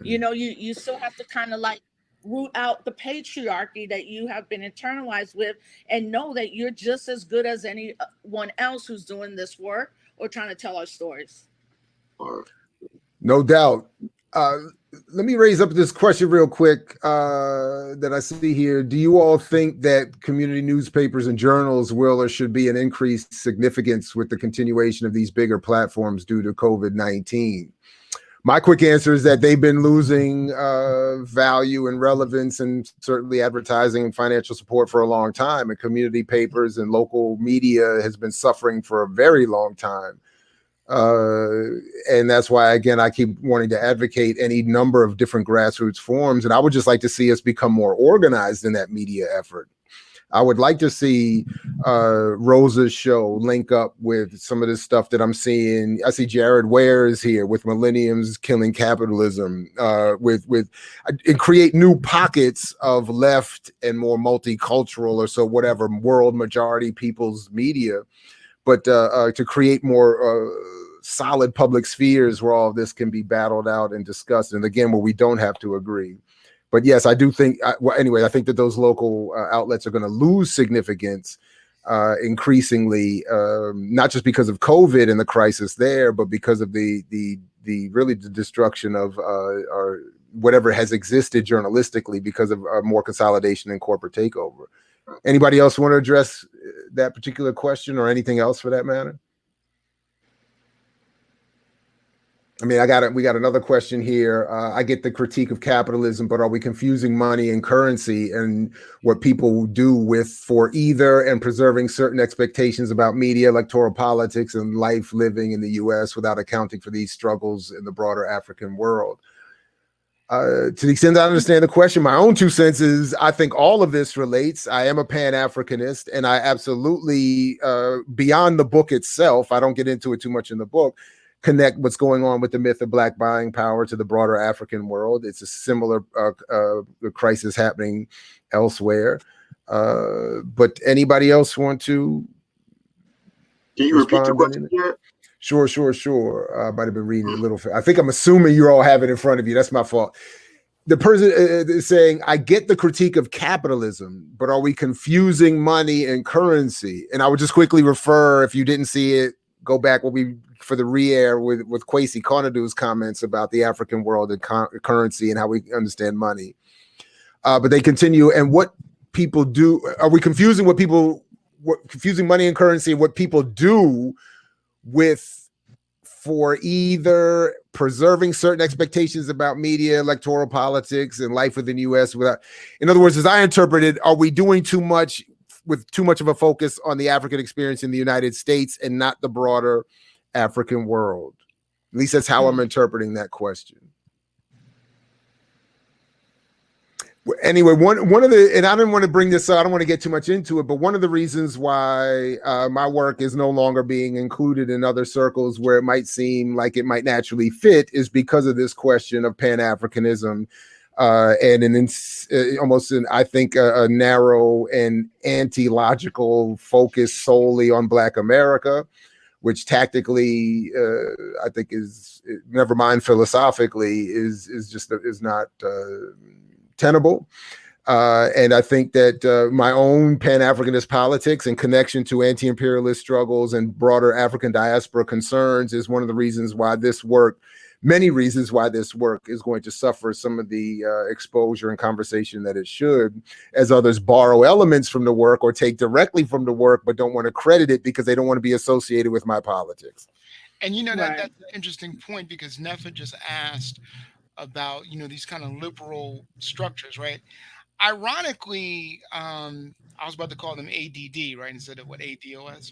You still have to kind of like root out the patriarchy that you have been internalized with, and know that you're just as good as anyone else who's doing this work or trying to tell our stories. No doubt. Let me raise up this question real quick that I see here. Do you all think that community newspapers and journals will or should be an increased significance with the continuation of these bigger platforms due to COVID-19? My quick answer is that they've been losing value and relevance, and certainly advertising and financial support for a long time. And community papers and local media has been suffering for a very long time. And that's why, again, I keep wanting to advocate any number of different grassroots forms. And I would just like to see us become more organized in that media effort. I would like to see Rosa's show link up with some of this stuff that I'm seeing. I see Jared Ware is here with Millennium's Killing Capitalism, and create new pockets of left and more multicultural or so whatever world majority people's media, but to create more solid public spheres where all of this can be battled out and discussed, and again, where we don't have to agree. But yes, I do think, well, anyway, I think that those local outlets are going to lose significance increasingly, not just because of COVID and the crisis there, but because of the really the destruction of or whatever has existed journalistically because of more consolidation and corporate takeover. Anybody else want to address that particular question or anything else for that matter? I mean, we got another question here. I get the critique of capitalism, but are we confusing money and currency and what people do for either and preserving certain expectations about media, electoral politics, and life living in the US without accounting for these struggles in the broader African world? To the extent I understand the question, my own 2 cents is I think all of this relates. I am a Pan-Africanist, and I absolutely, beyond the book itself, I don't get into it too much in the book, connect what's going on with the myth of Black buying power to the broader African world. It's a similar crisis happening elsewhere. But anybody else want to? Can you repeat the question? Sure. I might have been reading it a little. I think I'm assuming you all have it in front of you. That's my fault. The person is saying, I get the critique of capitalism, but are we confusing money and currency? And I would just quickly refer, if you didn't see it, go back for the re-air with Kwesi Konadu's comments about the African world and currency and how we understand money. But they continue, and what people do, are we confusing confusing money and currency and what people do for either preserving certain expectations about media, electoral politics, and life within the US without, in other words, as I interpret it, are we doing too much with too much of a focus on the African experience in the United States and not the broader African world? At least that's how I'm interpreting that question. Anyway, one of the, and I didn't want to bring this up, I don't want to get too much into it, but one of the reasons why my work is no longer being included in other circles where it might seem like it might naturally fit is because of this question of Pan-Africanism and I think a narrow and anti-logical focus solely on Black America, which tactically I think is, never mind philosophically, is not tenable. And I think that my own Pan-Africanist politics and connection to anti-imperialist struggles and broader African diaspora concerns is one of the reasons why many reasons why this work is going to suffer some of the exposure and conversation that it should, as others borrow elements from the work or take directly from the work, but don't want to credit it because they don't want to be associated with my politics. And that's an interesting point, because Nefa just asked about, these kind of liberal structures, right? Ironically, I was about to call them ADD, right? Instead of what ADOS,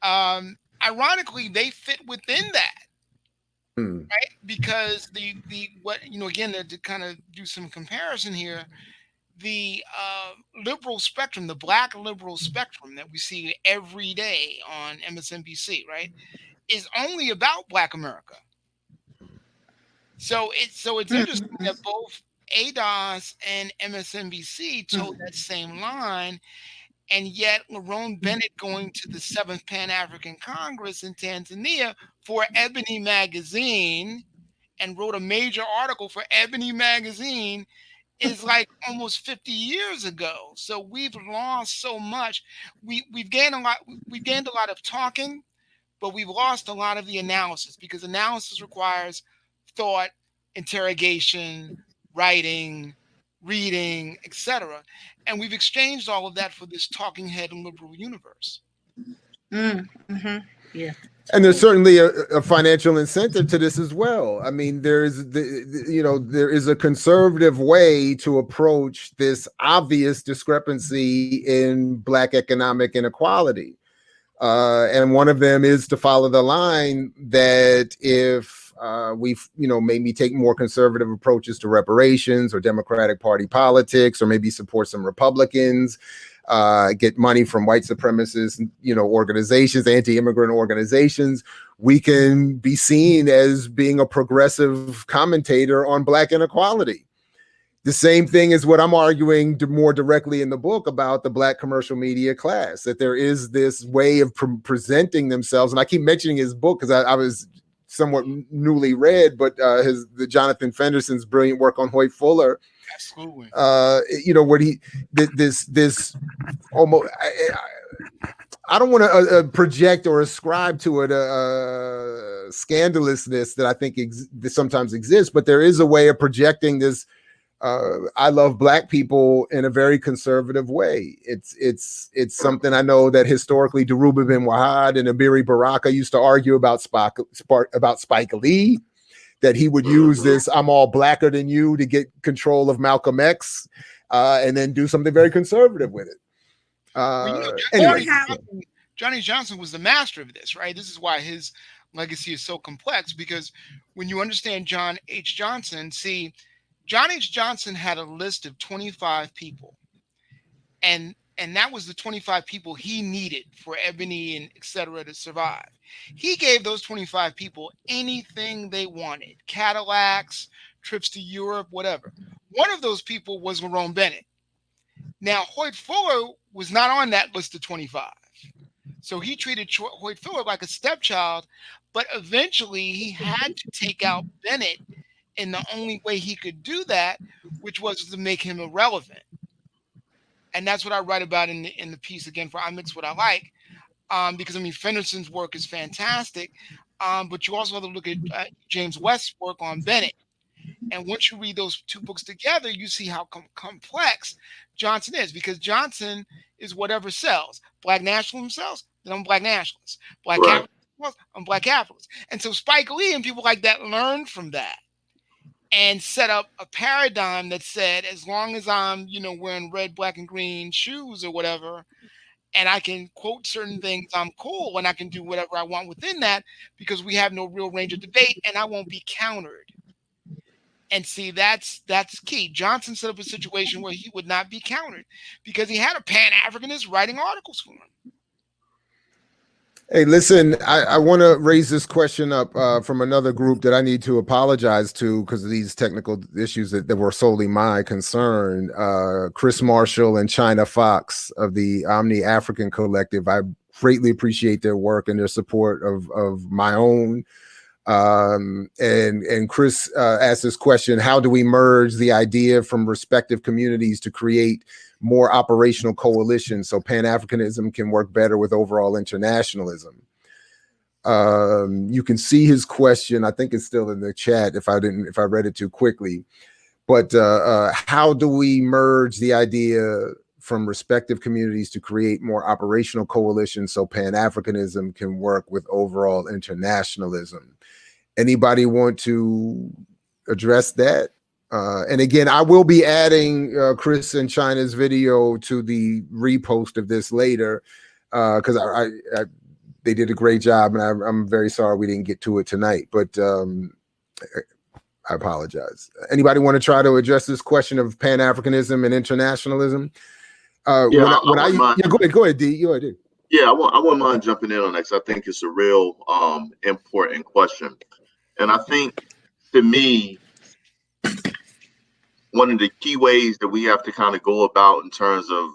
right? Ironically, they fit within that. Right, because again, to kind of do some comparison here, the liberal spectrum, the Black liberal spectrum that we see every day on MSNBC, right, is only about Black America. So it's interesting that both ADOS and MSNBC told that same line. And yet Lerone Bennett, going to the 7th Pan-African Congress in Tanzania for Ebony Magazine, and wrote a major article for Ebony Magazine, is like almost 50 years ago. So we've lost so much. We've gained a lot. We've gained a lot of talking, but we've lost a lot of the analysis, because analysis requires thought, interrogation, writing, reading, etc. And we've exchanged all of that for this talking head liberal universe. Yeah. And there's certainly a financial incentive to this as well. I mean, there is a conservative way to approach this obvious discrepancy in Black economic inequality. And one of them is to follow the line that if maybe take more conservative approaches to reparations or Democratic Party politics, or maybe support some Republicans, get money from white supremacist, organizations, anti-immigrant organizations, we can be seen as being a progressive commentator on Black inequality. The same thing is what I'm arguing more directly in the book about the Black commercial media class, that there is this way of presenting themselves. And I keep mentioning his book because I was somewhat newly read, but the Jonathan Fenderson's brilliant work on Hoyt Fuller Absolutely. What this almost. I don't want to project or ascribe to it a scandalousness that I think that sometimes exists, but there is a way of projecting this. I love Black people in a very conservative way. It's something I know that historically Dhoruba bin Wahad and Abiri Baraka used to argue about Spike Lee, that he would use this "I'm all blacker than you" to get control of Malcolm X, and then do something very conservative with it. Anyway, Johnny Johnson was the master of this, right? This is why his legacy is so complex, because when you understand John H. Johnson, see, John H. Johnson had a list of 25 people, and that was the 25 people he needed for Ebony and et cetera to survive. He gave those 25 people anything they wanted: Cadillacs, trips to Europe, whatever. One of those people was Lerone Bennett. Now, Hoyt Fuller was not on that list of 25. So he treated Hoyt Fuller like a stepchild, but eventually he had to take out Bennett in the only way he could do that, which was to make him irrelevant. And that's what I write about in the piece, again, for I Mix What I Like, because, I mean, Fenderson's work is fantastic, but you also have to look at James West's work on Bennett. And once you read those two books together, you see how complex Johnson is, because Johnson is whatever sells. Black nationalism sells, then I'm Black nationalist. Black capitalism sells, I'm Black capitalist. And so Spike Lee and people like that learned from that and set up a paradigm that said, as long as I'm, wearing red, black, and green shoes or whatever, and I can quote certain things, I'm cool, and I can do whatever I want within that, because we have no real range of debate, and I won't be countered. And see, that's key. Johnson set up a situation where he would not be countered because he had a Pan-Africanist writing articles for him. Hey, listen, I want to raise this question up from another group that I need to apologize to because of these technical issues that were solely my concern. Chris Marshall and China Fox of the Omni African Collective. I greatly appreciate their work and their support of my own. And Chris asked this question: how do we merge the idea from respective communities to create more operational coalitions so Pan-Africanism can work better with overall internationalism? You can see his question. I think it's still in the chat if I read it too quickly. But how do we merge the idea from respective communities to create more operational coalitions so Pan-Africanism can work with overall internationalism? Anybody want to address that? And again, I will be adding Chris and China's video to the repost of this later because they did a great job, and I'm very sorry we didn't get to it tonight, but I apologize. Anybody want to try to address this question of Pan-Africanism and internationalism? Go ahead, D. Go ahead, D. Yeah, I wouldn't mind jumping in on that because I think it's a real important question. And I think, to me, one of the key ways that we have to kind of go about in terms of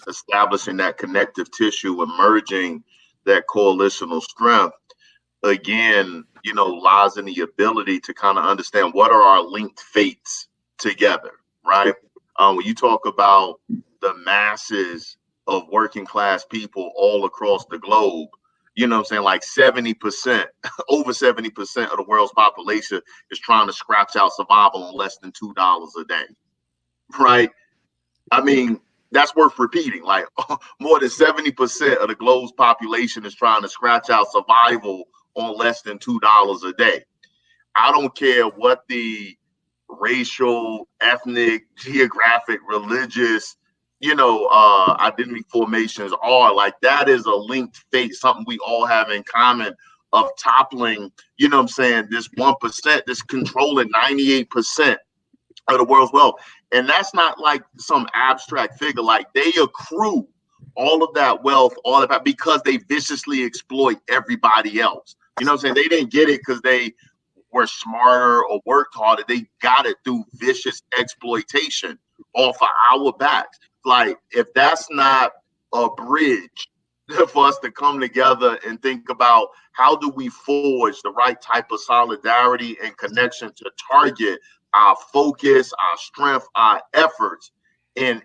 establishing that connective tissue, emerging that coalitional strength, again, lies in the ability to kind of understand what are our linked fates together, right? When you talk about the masses of working class people all across the globe, like 70%, over 70% of the world's population is trying to scratch out survival on less than $2 a day, right? I mean, that's worth repeating. Like more than 70% of the globe's population is trying to scratch out survival on less than $2 a day. I don't care what the racial, ethnic, geographic, religious, identity formations are. Like, that is a linked fate, something we all have in common of toppling, this 1%, this controlling 98% of the world's wealth. And that's not like some abstract figure. Like, they accrue all of that wealth, all of that, because they viciously exploit everybody else. They didn't get it because they were smarter or worked harder. They got it through vicious exploitation off of our backs. Like, if that's not a bridge for us to come together and think about how do we forge the right type of solidarity and connection to target our focus, our strength, our efforts in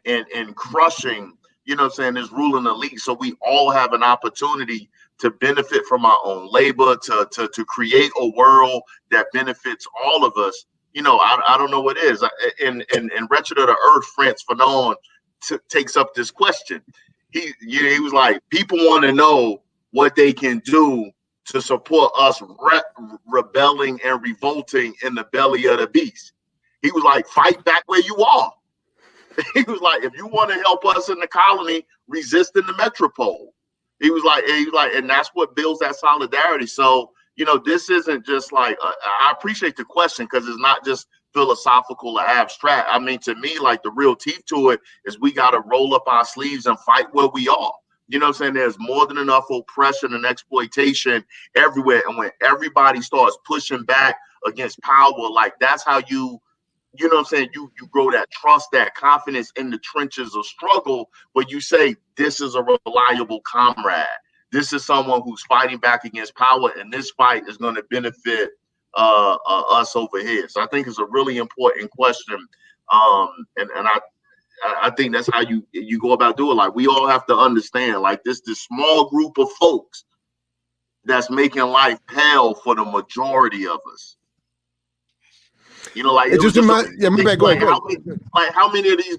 crushing, you know what I'm saying, this ruling elite. So we all have an opportunity to benefit from our own labor, to create a world that benefits all of us. You know, I don't know what it is. In Wretched of the Earth, Frantz Fanon takes up this question. He was like, people want to know what they can do to support us rebelling and revolting in the belly of the beast. He was like, fight back where you are. He was like, if you want to help us in the colony, resist in the metropole. He was like, and that's what builds that solidarity. So, you know, this isn't just like, I appreciate the question because it's not just philosophical or abstract. I mean, to me, like the real teeth to it is we got to roll up our sleeves and fight where we are. You know what I'm saying? There's more than enough oppression and exploitation everywhere. And when everybody starts pushing back against power, like that's how you know what I'm saying, you grow that trust, that confidence in the trenches of struggle, where you say, this is a reliable comrade. This is someone who's fighting back against power, and this fight is going to benefit us over here. So I think it's a really important question. And I think that's how you go about doing it. Like, we all have to understand, like, this small group of folks that's making life hell for the majority of us. You know, like, how many of these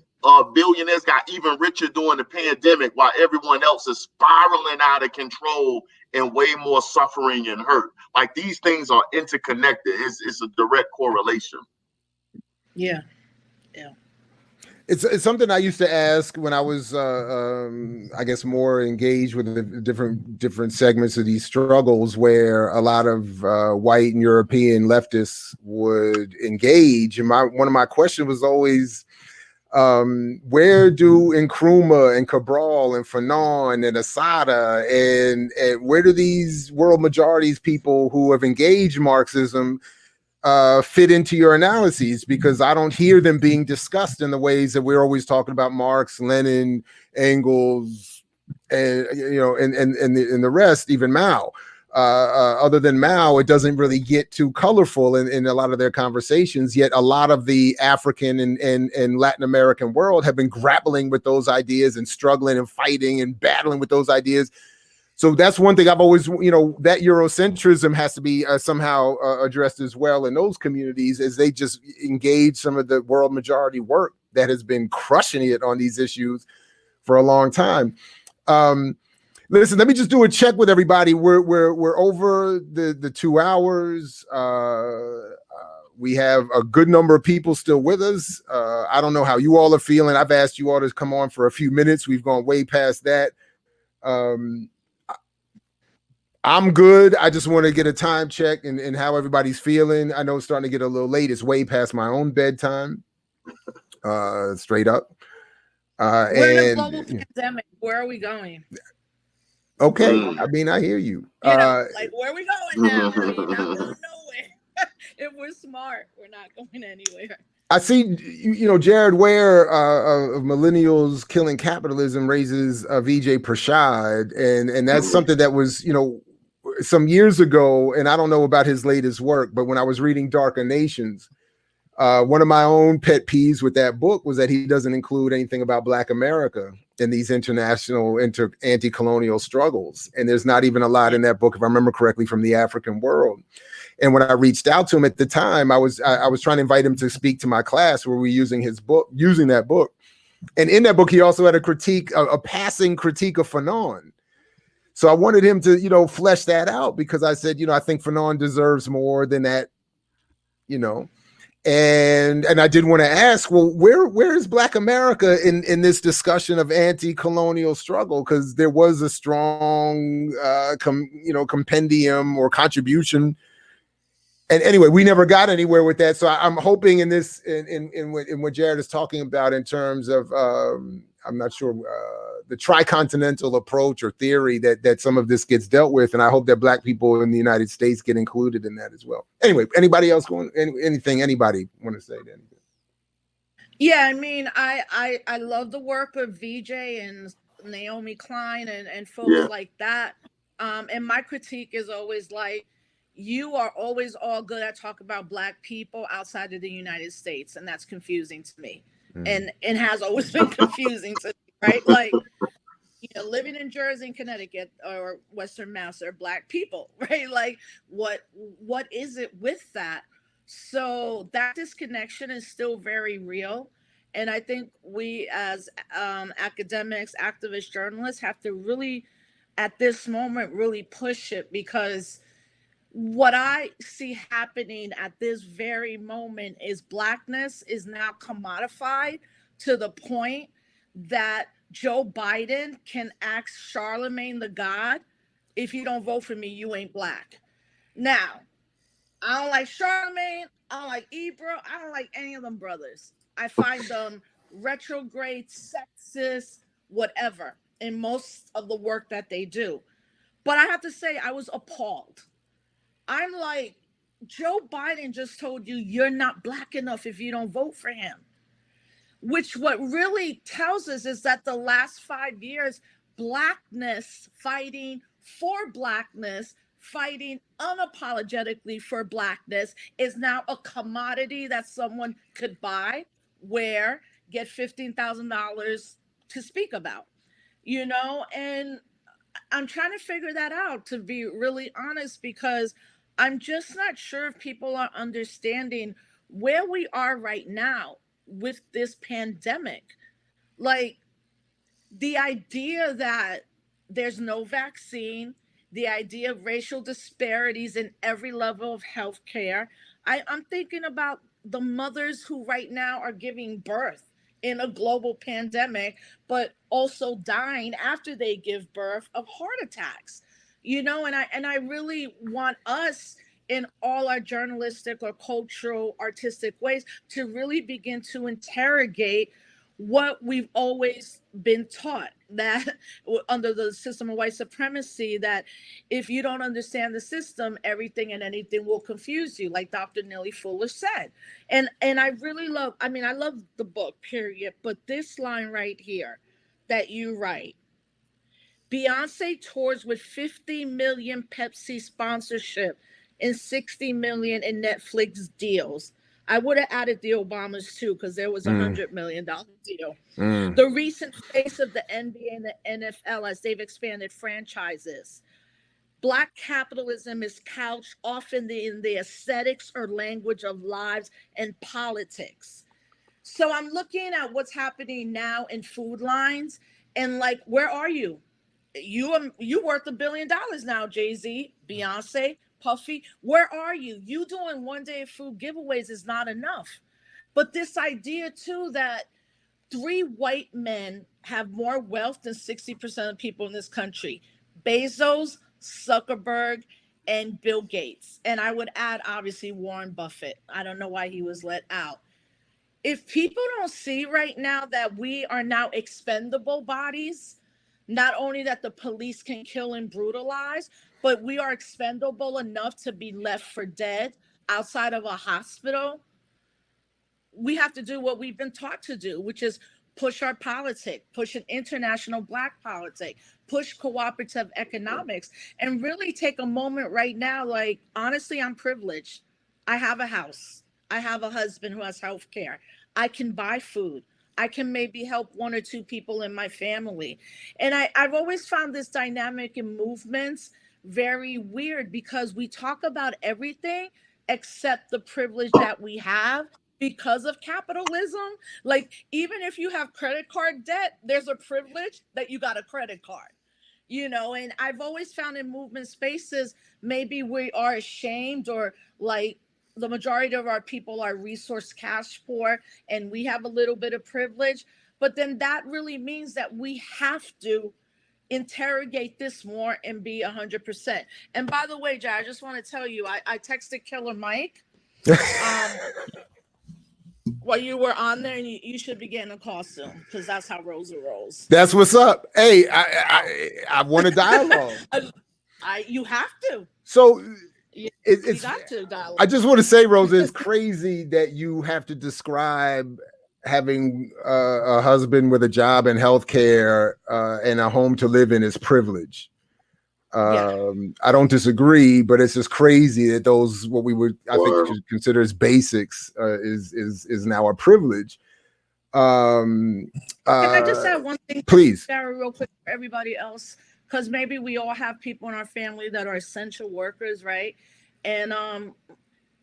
billionaires got even richer during the pandemic while everyone else is spiraling out of control and way more suffering and hurt? Like, these things are interconnected. It's a direct correlation. Yeah. It's something I used to ask when I was, I guess, more engaged with the different segments of these struggles, where a lot of white and European leftists would engage. And one of my questions was always, where do Nkrumah and Cabral and Fanon and Asada and where do these world majorities people who have engaged Marxism fit into your analyses? Because I don't hear them being discussed in the ways that we're always talking about Marx, Lenin, Engels, and the rest, even Mao. Other than Mao, it doesn't really get too colorful in a lot of their conversations. Yet a lot of the African and Latin American world have been grappling with those ideas and struggling and fighting and battling with those ideas. So that's one thing I've always, that Eurocentrism has to be somehow addressed as well in those communities, as they just engage some of the world majority work that has been crushing it on these issues for a long time. Listen, let me just do a check with everybody. We're over the 2 hours. We have a good number of people still with us. I don't know how you all are feeling. I've asked you all to come on for a few minutes. We've gone way past that. I'm good. I just want to get a time check and how everybody's feeling. I know it's starting to get a little late. It's way past my own bedtime, straight up. We're in a global pandemic. Where are we going? Okay. I mean, I hear you. Like, where are we going now? I mean, not going nowhere. If we're smart, we're not going anywhere. I see, Jared Ware of Millennials Killing Capitalism raises Vijay Prashad, and that's something that was, some years ago, and I don't know about his latest work, but when I was reading Darker Nations, one of my own pet peeves with that book was that he doesn't include anything about Black America in these international anti-colonial struggles. And there's not even a lot in that book, if I remember correctly, from the African world. And when I reached out to him at the time, I was trying to invite him to speak to my class where we were using that book. And in that book, he also had a passing critique of Fanon. So I wanted him to, flesh that out, because I said, I think Fanon deserves more than that, and I did want to ask, well, where is Black America in this discussion of anti-colonial struggle? Because there was a strong, compendium or contribution. And anyway, we never got anywhere with that. So I'm hoping in this, in what Jared is talking about in terms of, I'm not sure, the tricontinental approach or theory that some of this gets dealt with. And I hope that Black people in the United States get included in that as well. Anyway, anybody else anybody want to say anything? Yeah, I mean, I love the work of VJ and Naomi Klein and folks like that. And my critique is always like, you are always all good at talking about Black people outside of the United States, and that's confusing to me. And has always been confusing to me, right? Like, living in Jersey and Connecticut or Western Mass are Black people, right? Like, what is it with that? So that disconnection is still very real. And I think we as academics, activists, journalists have to really, at this moment, really push it, because what I see happening at this very moment is Blackness is now commodified to the point that Joe Biden can ask Charlemagne the God, if you don't vote for me, you ain't Black. Now, I don't like Charlemagne, I don't like Ebro, I don't like any of them brothers. I find them retrograde, sexist, whatever, in most of the work that they do. But I have to say, I was appalled. I'm like, Joe Biden just told you you're not Black enough if you don't vote for him. Which what really tells us is that the last 5 years, Blackness fighting for Blackness, fighting unapologetically for Blackness is now a commodity that someone could buy, wear, get $15,000 to speak about, and I'm trying to figure that out, to be really honest, because I'm just not sure if people are understanding where we are right now with this pandemic. Like, the idea that there's no vaccine, the idea of racial disparities in every level of healthcare. I'm thinking about the mothers who right now are giving birth in a global pandemic, but also dying after they give birth of heart attacks. And I really want us, in all our journalistic or cultural, artistic ways, to really begin to interrogate what we've always been taught, that under the system of white supremacy, that if you don't understand the system, everything and anything will confuse you, like Dr. Nellie Fuller said. And I really love the book, period, but this line right here that you write: Beyonce tours with 50 million Pepsi sponsorship and 60 million in Netflix deals. I would have added the Obamas too, because there was $100 million deal. The recent face of the NBA and the NFL as they've expanded franchises. Black capitalism is couched often in the aesthetics or language of lives and politics. So I'm looking at what's happening now in food lines, and like, where are you? You worth $1 billion now, Jay-Z, Beyonce, Puffy. Where are you? You doing one day of food giveaways is not enough. But this idea too that 3 white men have more wealth than 60% of people in this country: Bezos, Zuckerberg, and Bill Gates. And I would add, obviously, Warren Buffett. I don't know why he was let out. If people don't see right now that we are now expendable bodies, not only that the police can kill and brutalize, but we are expendable enough to be left for dead outside of a hospital, we have to do what we've been taught to do, which is push our politics, push an international Black politic, push cooperative economics, and really take a moment right now. Like, honestly, I'm privileged. I have a house. I have a husband who has health care. I can buy food. I can maybe help 1 or 2 people in my family. And I've always found this dynamic in movements very weird, because we talk about everything except the privilege that we have because of capitalism. Like, even if you have credit card debt, there's a privilege that you got a credit card, and I've always found in movement spaces, maybe we are ashamed, or like, the majority of our people are resource cash poor, and we have a little bit of privilege. But then that really means that we have to interrogate this more and be 100%. And by the way, Jay, I just want to tell you, I texted Killer Mike while you were on there, and you should be getting a call soon, because that's how Rosa rolls. That's what's up. Hey, I want a dialogue. You have to. So it's got to dialogue. I just want to say, Rosa, it's crazy that you have to describe having a husband with a job in healthcare and a home to live in as privilege. I don't disagree, but it's just crazy that those what we would I think consider as basics is now a privilege. Can I just add one thing, please, Sarah, real quick for everybody else? Because maybe we all have people in our family that are essential workers, right? And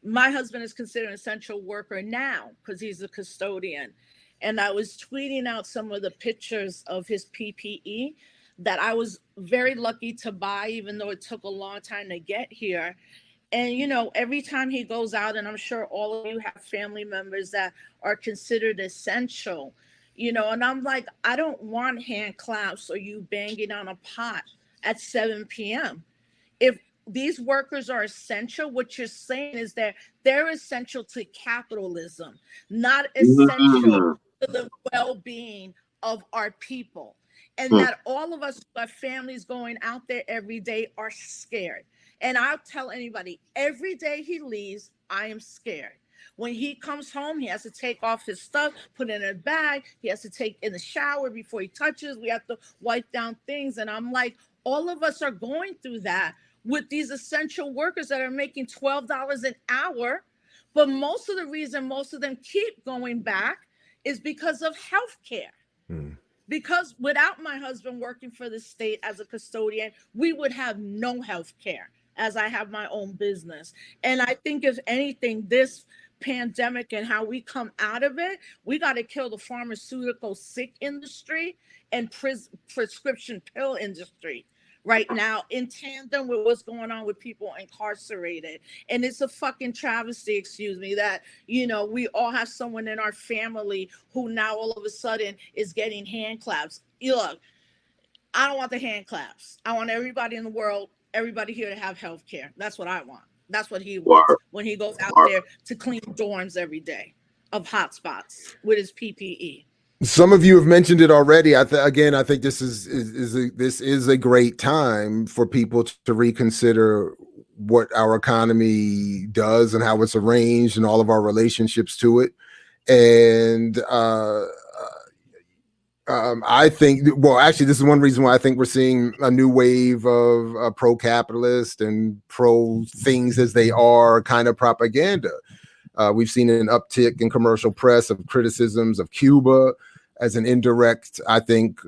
my husband is considered an essential worker now because he's a custodian. And I was tweeting out some of the pictures of his PPE that I was very lucky to buy, even though it took a long time to get here. And, you know, every time he goes out, and I'm sure all of you have family members that are considered essential, you know, and I'm like, I don't want hand claps or you banging on a pot at 7 p.m. If these workers are essential, what you're saying is that they're essential to capitalism, not essential to the well-being of our people. And that all of us who have families going out there every day are scared. And I'll tell anybody, every day he leaves, I am scared. When he comes home, he has to take off his stuff, put it in a bag. He has to take in the shower before he touches. We have to wipe down things. And I'm like, all of us are going through that with these essential workers that are making $12 an hour. But most of the reason most of them keep going back is because of health care. Because without my husband working for the state as a custodian, we would have no health care, as I have my own business. And I think if anything, this pandemic and how we come out of it, we got to kill the pharmaceutical sick industry and prescription pill industry right now, in tandem with what's going on with people incarcerated. And it's a fucking travesty, excuse me, that, you know, we all have someone in our family who now all of a sudden is getting hand claps. Look, I don't want the hand claps. I want everybody in the world, everybody here to have health care. That's what I want. That's what he wants when he goes out there to clean dorms every day of hotspots with his PPE. Some of you have mentioned it already. I think this is a great time for people to reconsider what our economy does and how it's arranged and all of our relationships to it. And I think, well, actually, this is one reason why I think we're seeing a new wave of pro-capitalist and pro things as they are kind of propaganda. We've seen an uptick in commercial press of criticisms of Cuba as an indirect, I think,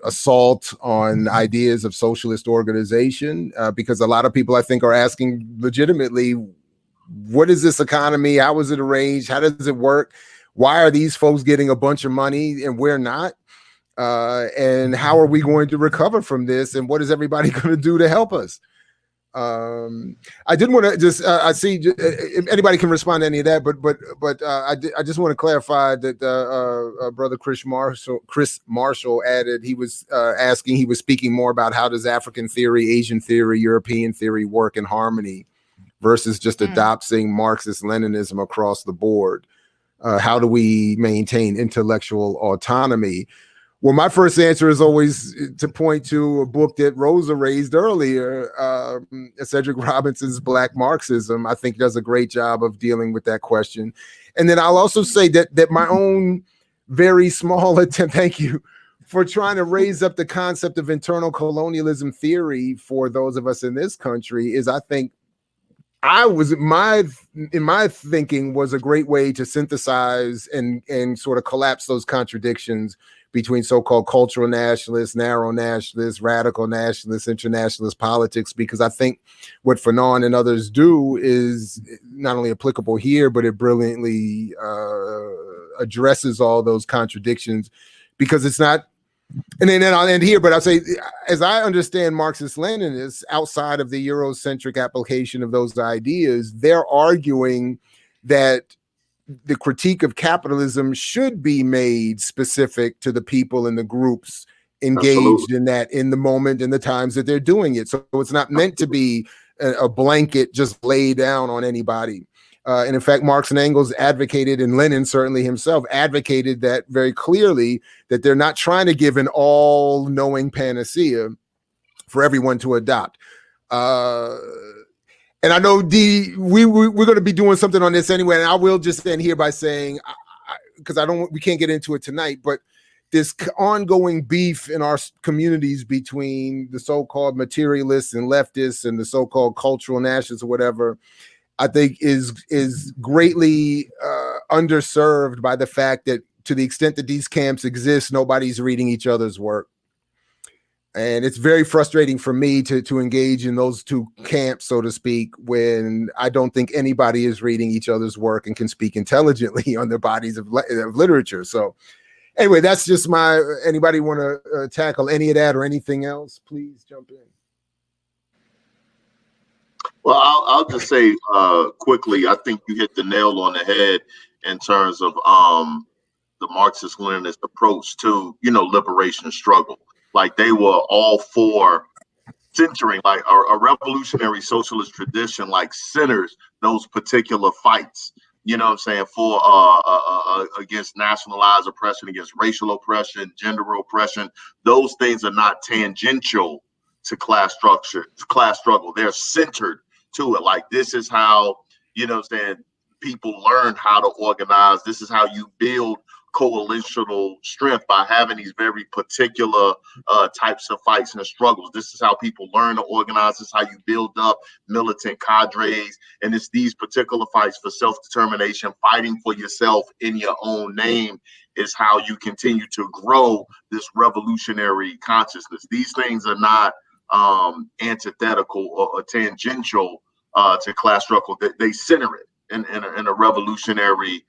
assault on ideas of socialist organization, because a lot of people, I think, are asking legitimately, what is this economy? How is it arranged? How does it work? Why are these folks getting a bunch of money and we're not? And how are we going to recover from this? And what is everybody going to do to help us? I did want to just I see if anybody can respond to any of that, but I just want to clarify that brother Chris Marshall added he was asking, he was speaking more about how does African theory, Asian theory, European theory work in harmony versus just adopting Marxist-Leninism across the board. How do we maintain intellectual autonomy? Well, my first answer is always to point to a book that Rosa raised earlier, Cedric Robinson's Black Marxism. I think does a great job of dealing with that question. And then I'll also say that my own very small attempt, thank you, for trying to raise up the concept of internal colonialism theory for those of us in this country is, I think, in my thinking was a great way to synthesize and sort of collapse those contradictions between so-called cultural nationalists, narrow nationalists, radical nationalists, internationalist politics, because I think what Fanon and others do is not only applicable here, but it brilliantly addresses all those contradictions, because it's not, and then I'll end here, but I'll say, as I understand Marxist-Leninists, outside of the Eurocentric application of those ideas, they're arguing that the critique of capitalism should be made specific to the people and the groups engaged in that in the moment and the times that they're doing it. So it's not meant to be a blanket just laid down on anybody. And in fact, Marx and Engels advocated, and Lenin certainly himself advocated that very clearly, that they're not trying to give an all-knowing panacea for everyone to adopt. And I know we're going to be doing something on this anyway, and I will just end here by saying, because we can't get into it tonight, but this ongoing beef in our communities between the so-called materialists and leftists and the so-called cultural nationalists or whatever, I think is greatly underserved by the fact that to the extent that these camps exist, nobody's reading each other's work. And it's very frustrating for me to engage in those two camps, so to speak, when I don't think anybody is reading each other's work and can speak intelligently on their bodies of literature. So anyway, that's just anybody want to tackle any of that or anything else, please jump in. Well, I'll just say quickly, I think you hit the nail on the head in terms of the Marxist-Leninist approach to, liberation struggle. Like they were all for centering, like a revolutionary socialist tradition, like centers those particular fights, you know what I'm saying, for against nationalized oppression, against racial oppression, gender oppression. Those things are not tangential to class struggle. They're centered to it. Like this is how, people learn how to organize. This is how you build coalitional strength, by having these very particular types of fights and struggles. This is how people learn to organize. This is how you build up militant cadres. And it's these particular fights for self-determination, fighting for yourself in your own name, is how you continue to grow this revolutionary consciousness. These things are not antithetical or tangential to class struggle. They center it in a revolutionary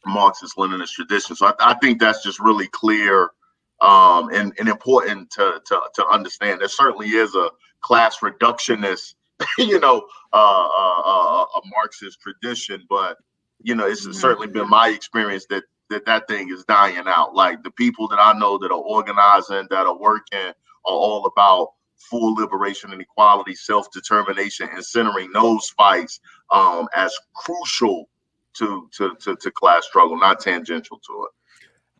Marxist-Leninist tradition. So I think that's just really clear and important to understand. There certainly is a class reductionist, a Marxist tradition, but it's certainly been my experience that thing is dying out. Like the people that I know that are organizing, that are working, are all about full liberation and equality, self-determination, and centering those fights as crucial to class struggle, not tangential to it.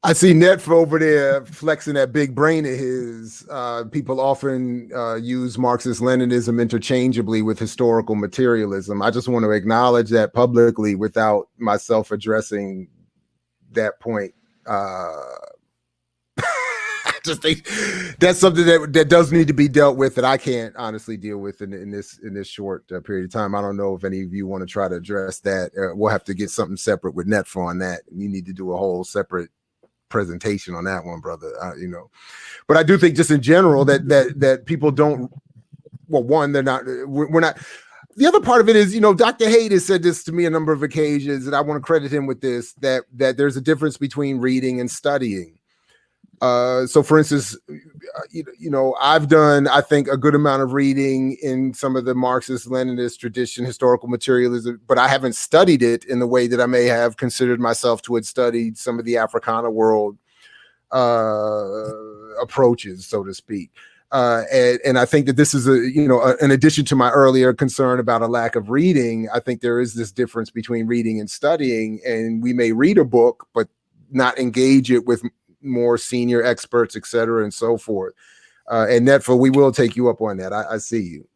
I see Netf over there flexing that big brain of his. People often use Marxist-Leninism interchangeably with historical materialism. I just want to acknowledge that publicly without myself addressing that point. I just think that's something that does need to be dealt with, that I can't honestly deal with in this short period of time. I don't know if any of you want to try to address that. We'll have to get something separate with Netf on that. You need to do a whole separate presentation on that one, brother. But I do think just in general that people don't. Well, one, we're not. The other part of it is, Dr. Haidt has said this to me a number of occasions, and I want to credit him with this, that there's a difference between reading and studying. So for instance, I've done, I think, a good amount of reading in some of the Marxist-Leninist tradition, historical materialism, but I haven't studied it in the way that I may have considered myself to have studied some of the Africana world approaches, so to speak. And I think that this is in addition to my earlier concern about a lack of reading, I think there is this difference between reading and studying, and we may read a book, but not engage it with more senior experts, et cetera, and so forth. And Netfa, we will take you up on that. I see you.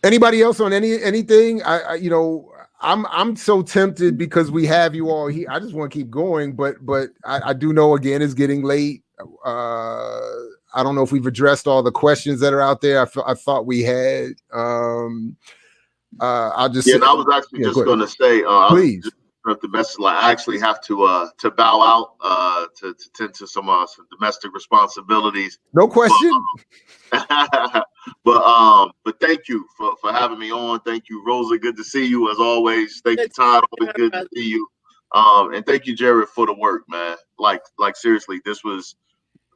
Anybody else on anything? I'm so tempted because we have you all here. I just want to keep going, but I do know, again, it's getting late. I don't know if we've addressed all the questions that are out there. I thought we had. I'll just. Yeah, I was actually just going to say, please. The message, I actually have to bow out to tend to some domestic responsibilities. No question. But thank you for having me on. Thank you, Rosa. Good to see you as always. Thank you, Todd. Always good to see you. And thank you, Jared, for the work, man. Like seriously, this was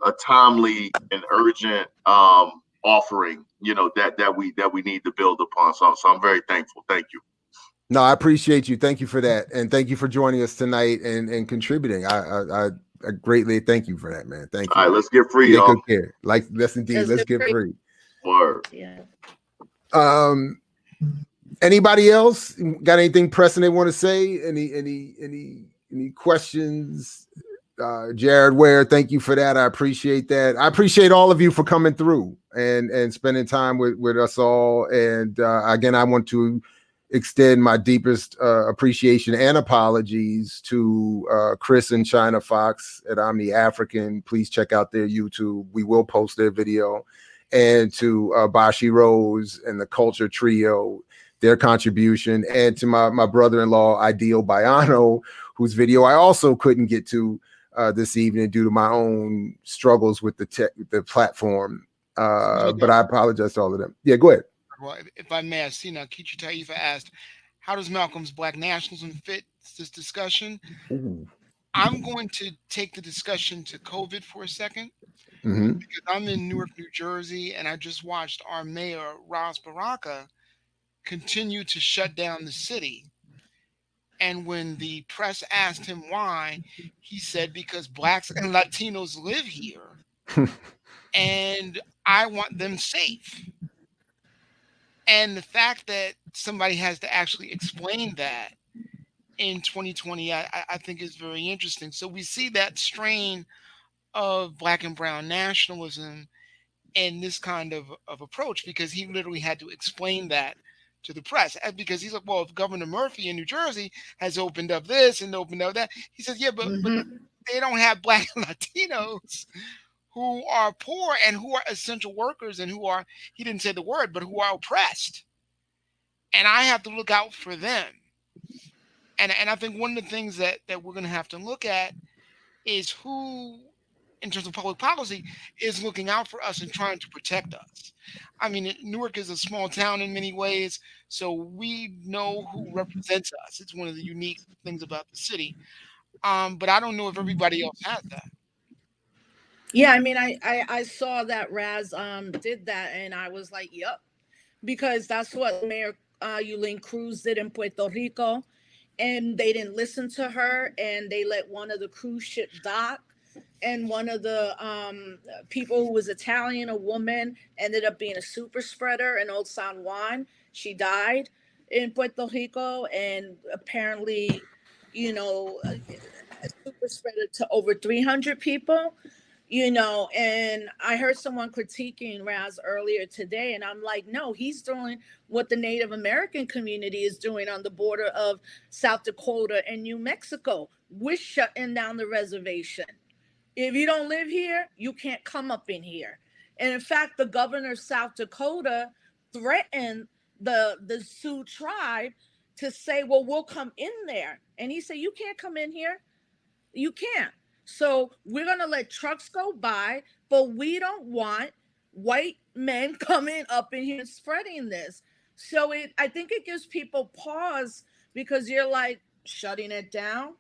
a timely and urgent offering, that we need to build upon. So I'm very thankful. Thank you. No, I appreciate you. Thank you for that. And thank you for joining us tonight and contributing. I greatly thank you for that, man. Thank you. All right, let's get free, y'all. Good care. Yes, indeed. Let's get free. Word. Yeah. Anybody else got anything pressing they want to say? Any questions? Jared Ware, thank you for that. I appreciate that. I appreciate all of you for coming through and spending time with us all. And again, I want to extend my deepest appreciation and apologies to Chris and China Fox at Omni African. Please check out their YouTube. We will post their video. And to Bashi Rose and the Culture Trio, their contribution, and to my brother-in-law, Ideal Bayano, whose video I also couldn't get to this evening due to my own struggles with the platform. But I apologize to all of them. Yeah, go ahead. Well, if I may, I see now Kichi Taifa asked, how does Malcolm's Black nationalism fit this discussion? Ooh. I'm going to take the discussion to COVID for a second, Mm-hmm. because I'm in Newark, New Jersey, and I just watched our mayor, Ras Baraka, continue to shut down the city. And when the press asked him why, he said, because Blacks and Latinos live here, and I want them safe. And the fact that somebody has to actually explain that in 2020, I think is very interesting. So we see that strain of Black and brown nationalism in this kind of approach, because he literally had to explain that to the press. Because he's like, well, if Governor Murphy in New Jersey has opened up this and opened up that, he says, yeah, but they don't have Black and Latinos who are poor and who are essential workers and who are, he didn't say the word, but who are oppressed. And I have to look out for them. And I think one of the things that we're going to have to look at is who, in terms of public policy, is looking out for us and trying to protect us. I mean, Newark is a small town in many ways, so we know who represents us. It's one of the unique things about the city. But I don't know if everybody else has that. Yeah, I mean, I saw that Raz did that, and I was like, yep, because that's what Mayor Yulene Cruz did in Puerto Rico, and they didn't listen to her, and they let one of the cruise ship dock, and one of the people who was Italian, a woman, ended up being a super spreader in Old San Juan. She died in Puerto Rico, and apparently, you know, a super spreader to over 300 people. And I heard someone critiquing Raz earlier today, and I'm like, no, he's doing what the Native American community is doing on the border of South Dakota and New Mexico. We're shutting down the reservation. If you don't live here, you can't come up in here. And in fact, the governor of South Dakota threatened the Sioux tribe to say, well, we'll come in there. And he said, you can't come in here. You can't. So we're going to let trucks go by, but we don't want white men coming up in here and spreading this. So I think it gives people pause, because you're like shutting it down.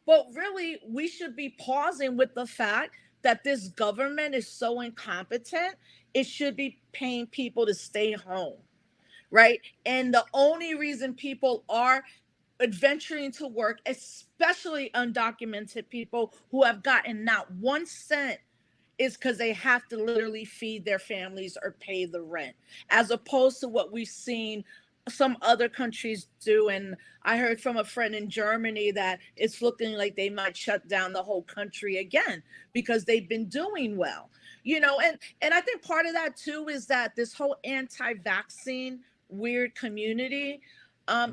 But really, we should be pausing with the fact that this government is so incompetent. It should be paying people to stay home, right? And the only reason people are adventuring to work, especially undocumented people who have gotten not 1 cent, is because they have to literally feed their families or pay the rent, as opposed to what we've seen some other countries do. And I heard from a friend in Germany that it's looking like they might shut down the whole country again because they've been doing well. And I think part of that too is that this whole anti-vaccine weird community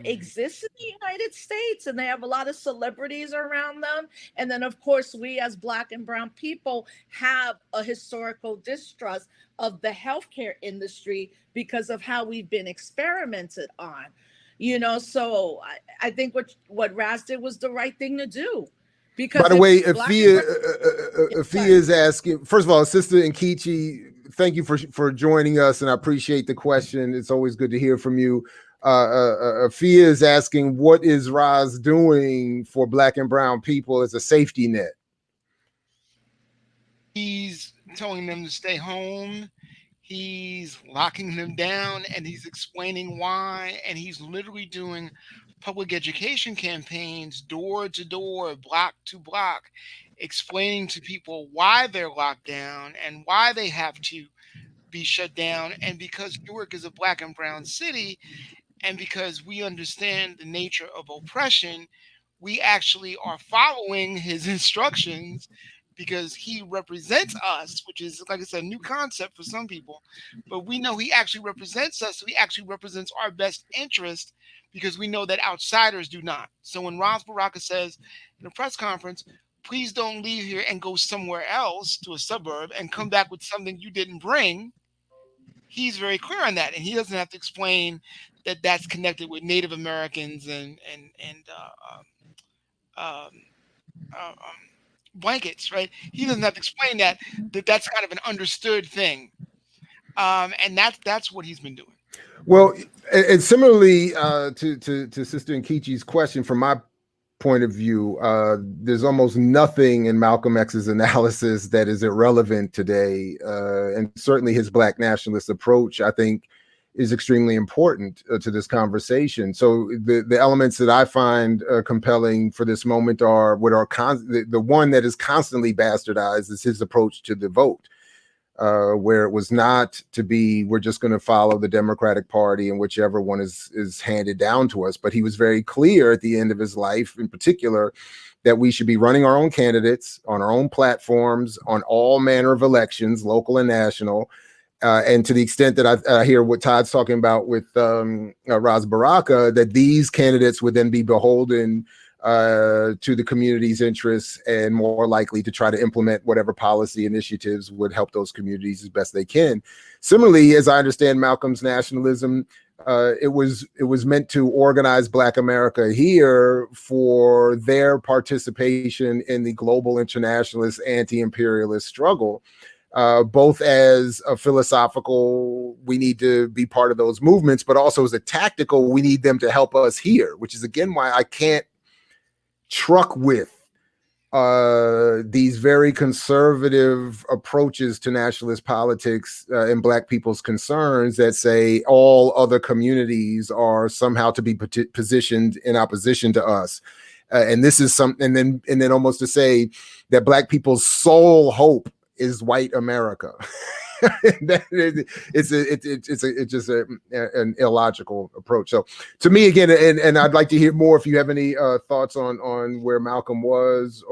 exists in the United States, and they have a lot of celebrities around them. And then, of course, we as Black and brown people have a historical distrust of the healthcare industry because of how we've been experimented on. So I think what Raz did was the right thing to do. Because by the way, Afia is asking, first of all, Sister Nkichi, thank you for joining us, and I appreciate the question. It's always good to hear from you. Afia is asking, what is Raz doing for Black and brown people as a safety net? He's telling them to stay home. He's locking them down, and he's explaining why. And he's literally doing public education campaigns, door to door, block to block, explaining to people why they're locked down and why they have to be shut down. And because Newark is a Black and brown city, and because we understand the nature of oppression, we actually are following his instructions because he represents us, which is, like I said, a new concept for some people. But we know he actually represents us. So he actually represents our best interest because we know that outsiders do not. So when Ras Baraka says in a press conference, please don't leave here and go somewhere else to a suburb and come back with something you didn't bring, he's very clear on that. And he doesn't have to explain that that's connected with Native Americans and blankets, right? He doesn't have to explain that that's kind of an understood thing, and that's what he's been doing. Well, and similarly to Sister Nkechi's question, from my point of view, there's almost nothing in Malcolm X's analysis that is irrelevant today, and certainly his Black nationalist approach, I think, is extremely important to this conversation. So the elements that I find compelling for this moment are what are the one that is constantly bastardized is his approach to the vote, where it was not to be, we're just going to follow the Democratic Party and whichever one is handed down to us. But he was very clear at the end of his life, in particular, that we should be running our own candidates on our own platforms on all manner of elections, local and national. And to the extent that I hear what Todd's talking about with Ras Baraka, that these candidates would then be beholden to the community's interests and more likely to try to implement whatever policy initiatives would help those communities as best they can. Similarly, as I understand Malcolm's nationalism, it was meant to organize Black America here for their participation in the global internationalist anti-imperialist struggle. Both as a philosophical, we need to be part of those movements, but also as a tactical, we need them to help us here, which is again why I can't truck with these very conservative approaches to nationalist politics and Black people's concerns that say all other communities are somehow to be positioned in opposition to us. And this is something, and then almost to say that Black people's sole hope is white America. It's just an illogical approach. So to me, again, and I'd like to hear more if you have any thoughts on where Malcolm was,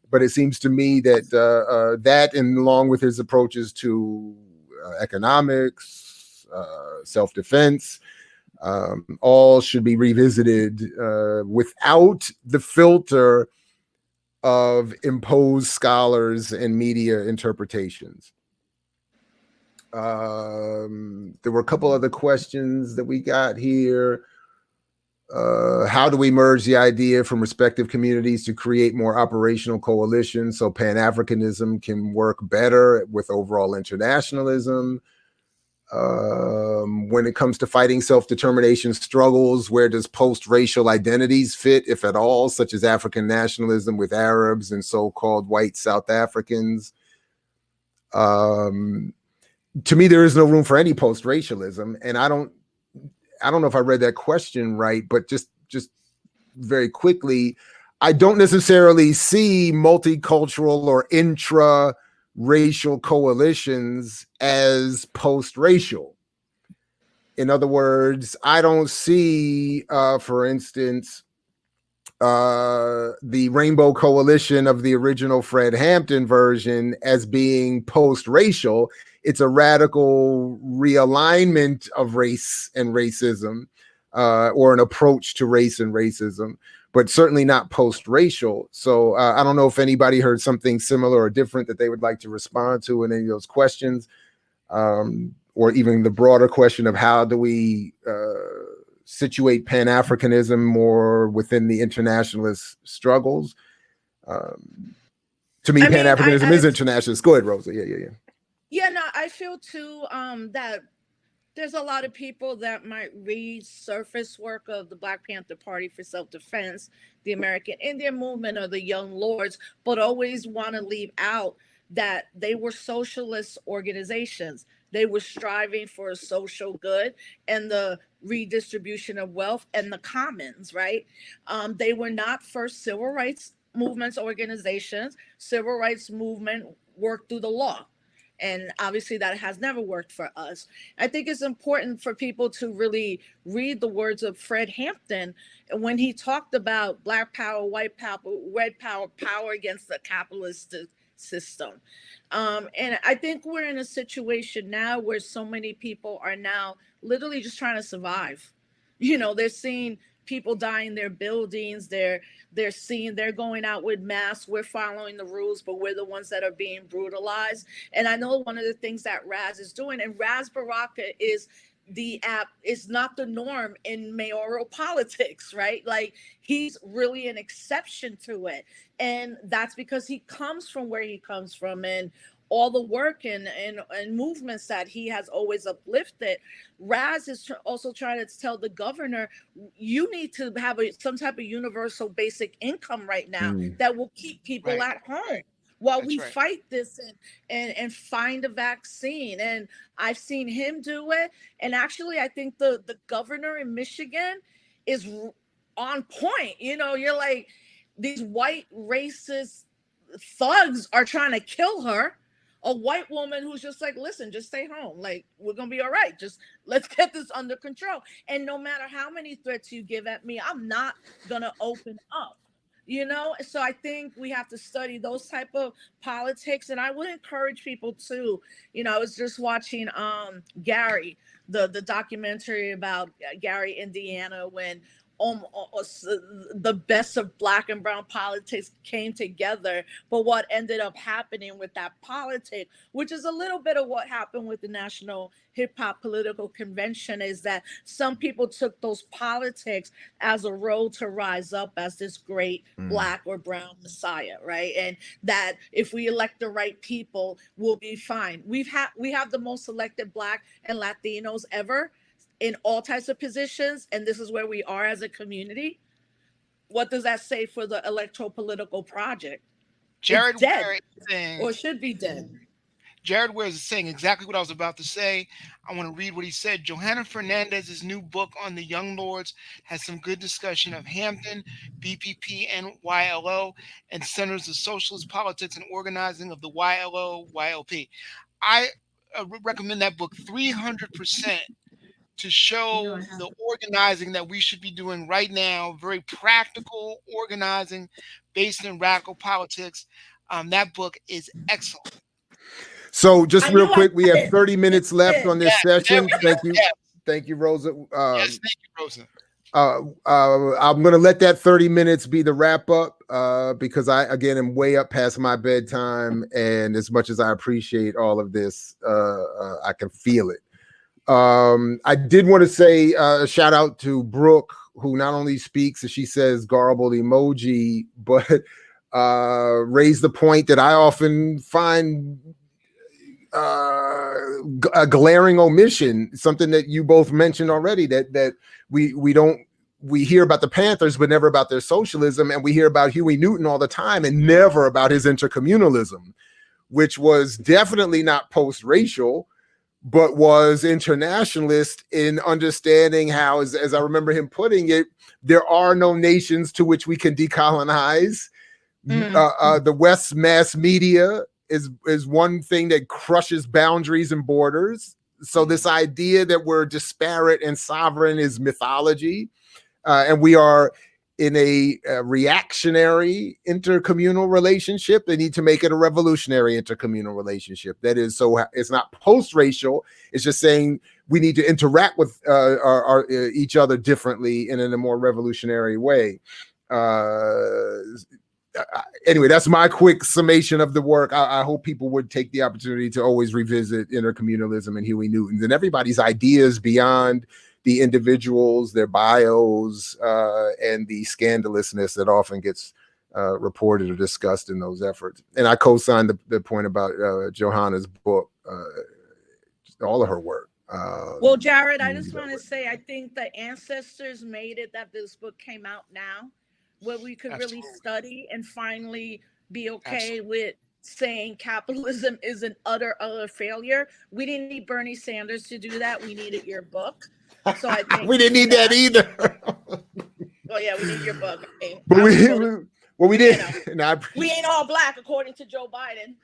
but it seems to me that that, and along with his approaches to economics, self-defense, all should be revisited without the filter of imposed scholars and media interpretations. There were a couple other questions that we got here. How do we merge the idea from respective communities to create more operational coalitions so Pan-Africanism can work better with overall internationalism? When it comes to fighting self-determination struggles, where does post-racial identities fit, if at all, such as African nationalism with Arabs and so-called white South Africans? To me, there is no room for any post-racialism, and I don't know if I read that question right, but just very quickly, I don't necessarily see multicultural or intra-racial coalitions as post-racial. In other words, I don't see, for instance, the Rainbow Coalition of the original Fred Hampton version as being post-racial. It's a radical realignment of race and racism, or an approach to race and racism, but certainly not post-racial. So I don't know if anybody heard something similar or different that they would like to respond to in any of those questions, or even the broader question of how do we situate Pan-Africanism more within the internationalist struggles. To me, Pan-Africanism is internationalist. Go ahead, Rosa. Yeah. Yeah, no, I feel too that there's a lot of people that might read surface work of the Black Panther Party for Self-Defense, the American Indian Movement, or the Young Lords, but always want to leave out that they were socialist organizations. They were striving for a social good and the redistribution of wealth and the commons, right? They were not first civil rights movements organizations. Civil rights movement worked through the law. And obviously that has never worked for us. I think it's important for people to really read the words of Fred Hampton when he talked about Black power, white power, red power, power against the capitalist system. And I think we're in a situation now where so many people are now literally just trying to survive. They're seeing people die in their buildings. They're going out with masks. We're following the rules, but we're the ones that are being brutalized. And I know one of the things that Raz is doing, and Raz Baraka is not the norm in mayoral politics, right? Like, he's really an exception to it. And that's because he comes from where he comes from, and all the work and movements that he has always uplifted. Raz is also trying to tell the governor, you need to have some type of universal basic income right now that will keep people at home while we fight this and find a vaccine. And I've seen him do it. And actually, I think the governor in Michigan is on point. You're like, these white racist thugs are trying to kill her. A white woman who's just like, listen, just stay home. Like, we're going to be all right. Just let's get this under control. And no matter how many threats you give at me, I'm not going to open up. So I think we have to study those type of politics. And I would encourage people to, I was just watching Gary, the documentary about Gary, Indiana, when the best of Black and brown politics came together. But what ended up happening with that politic, which is a little bit of what happened with the National Hip Hop Political Convention, is that some people took those politics as a road to rise up as this great Black or brown messiah, right? And that if we elect the right people, we'll be fine. We have the most elected Black and Latinos ever in all types of positions, and this is where we are as a community. What does that say for the electoral political project? Jared It's dead, Ware is saying, or should be dead. Jared Ware is saying exactly what I was about to say. I want to read what he said. Johanna Fernandez's new book on the Young Lords has some good discussion of Hampton, BPP, and YLO, and centers the socialist politics and organizing of the YLO, YLP. I recommend that book 300%. To show the organizing that we should be doing right now, very practical organizing based in radical politics. That book is excellent. So just real quick, we have 30 minutes left on this session. Thank you. Thank you, Rosa. Yes, thank you, Rosa. I'm going to let that 30 minutes be the wrap up because I, again, am way up past my bedtime. And as much as I appreciate all of this, I can feel it. I did want to say a shout out to Brooke, who not only speaks, as she says, garbled emoji, but raised the point that I often find a glaring omission, something that you both mentioned already, that we hear about the Panthers, but never about their socialism. And we hear about Huey Newton all the time and never about his intercommunalism, which was definitely not post-racial, but was internationalist in understanding how, as I remember him putting it, there are no nations to which we can decolonize. The West's mass media is one thing that crushes boundaries and borders. So this idea that we're disparate and sovereign is mythology. And we are in a reactionary intercommunal relationship. They need to make it a revolutionary intercommunal relationship. That is, so it's not post-racial. It's just saying we need to interact with each other differently and in a more revolutionary way. Anyway, that's my quick summation of the work. I hope people would take the opportunity to always revisit intercommunalism and Huey Newton and everybody's ideas beyond the individuals, their bios, and the scandalousness that often gets reported or discussed in those efforts. And I co-signed the point about Johanna's book, all of her work. Well, Jared, I just want to say, I think the ancestors made it that this book came out now, where we could really study and finally be okay with saying capitalism is an utter failure. We didn't need Bernie Sanders to do that. We needed your book. So I think we didn't need that either. Well, yeah, we need your book. But we did. We ain't all Black, according to Joe Biden.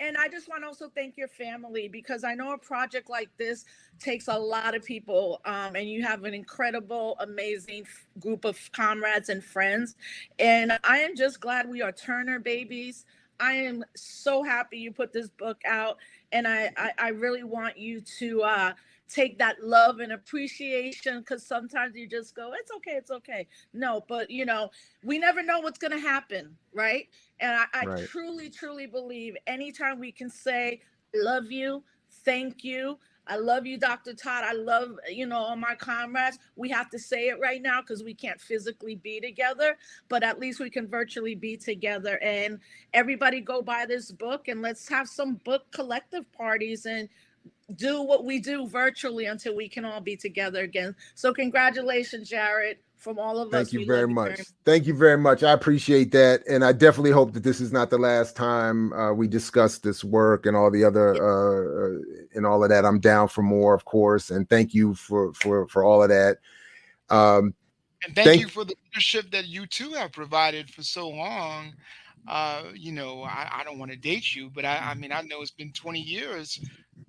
And I just want to also thank your family, because I know a project like this takes a lot of people, and you have an incredible, amazing group of comrades and friends. And I am just glad we are Turner babies. I am so happy you put this book out, and I really want you to take that love and appreciation, because sometimes you just go, it's okay. No, but we never know what's going to happen, right? And I Right. truly believe anytime we can say, love you, thank you, I love you, Dr. Todd. I love, all my comrades. We have to say it right now because we can't physically be together, but at least we can virtually be together. And everybody go buy this book, and let's have some book collective parties and do what we do virtually until we can all be together again. So congratulations, Jared, from all of us. Thank you We very love you much. very much. Thank you very much. I appreciate that. And I definitely hope that this is not the last time we discuss this work and all the other and all of that. I'm down for more, of course. And thank you for all of that. And thank you for the leadership that you too have provided for so long. I don't want to date you, but I mean, I know it's been 20 years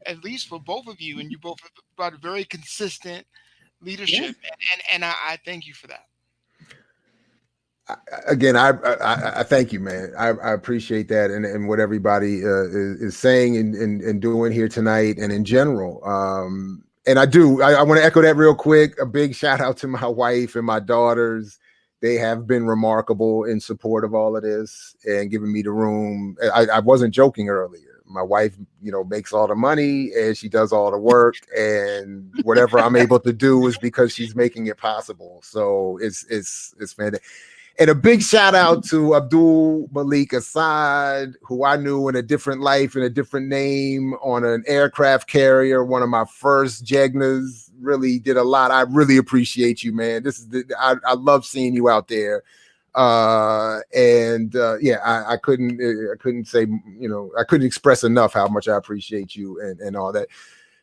at least for both of you, and you both have brought a very consistent leadership, and I thank you for that. Again, I thank you, man. I appreciate that, and what everybody is saying and doing here tonight, and in general. And I want to echo that real quick. A big shout out to my wife and my daughters. They have been remarkable in support of all of this and giving me the room. I wasn't joking earlier. My wife, makes all the money and she does all the work, and whatever I'm able to do is because she's making it possible. So it's fantastic. And a big shout out to Abdul Malik Assad, who I knew in a different life, in a different name, on an aircraft carrier, one of my first Jegnas. Really did a lot. I really appreciate you, man. I love seeing you out there. I couldn't say, I couldn't express enough how much I appreciate you and all that.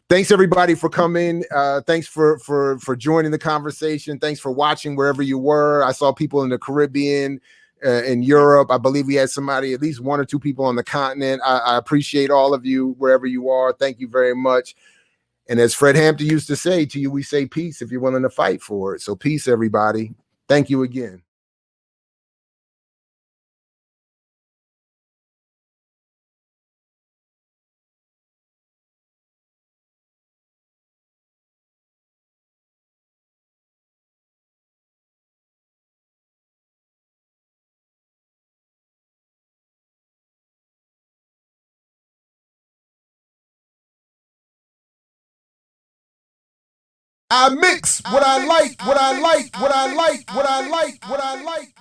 Thanks everybody for coming. Thanks for joining the conversation. Thanks for watching wherever you were. I saw people in the Caribbean, in Europe. I believe we had at least one or two people on the continent. I appreciate all of you wherever you are. Thank you very much. And as Fred Hampton used to say, to you, we say peace if you're willing to fight for it. So peace, everybody. Thank you again. I mix what I like, what I like, what I like, what I like, what I like.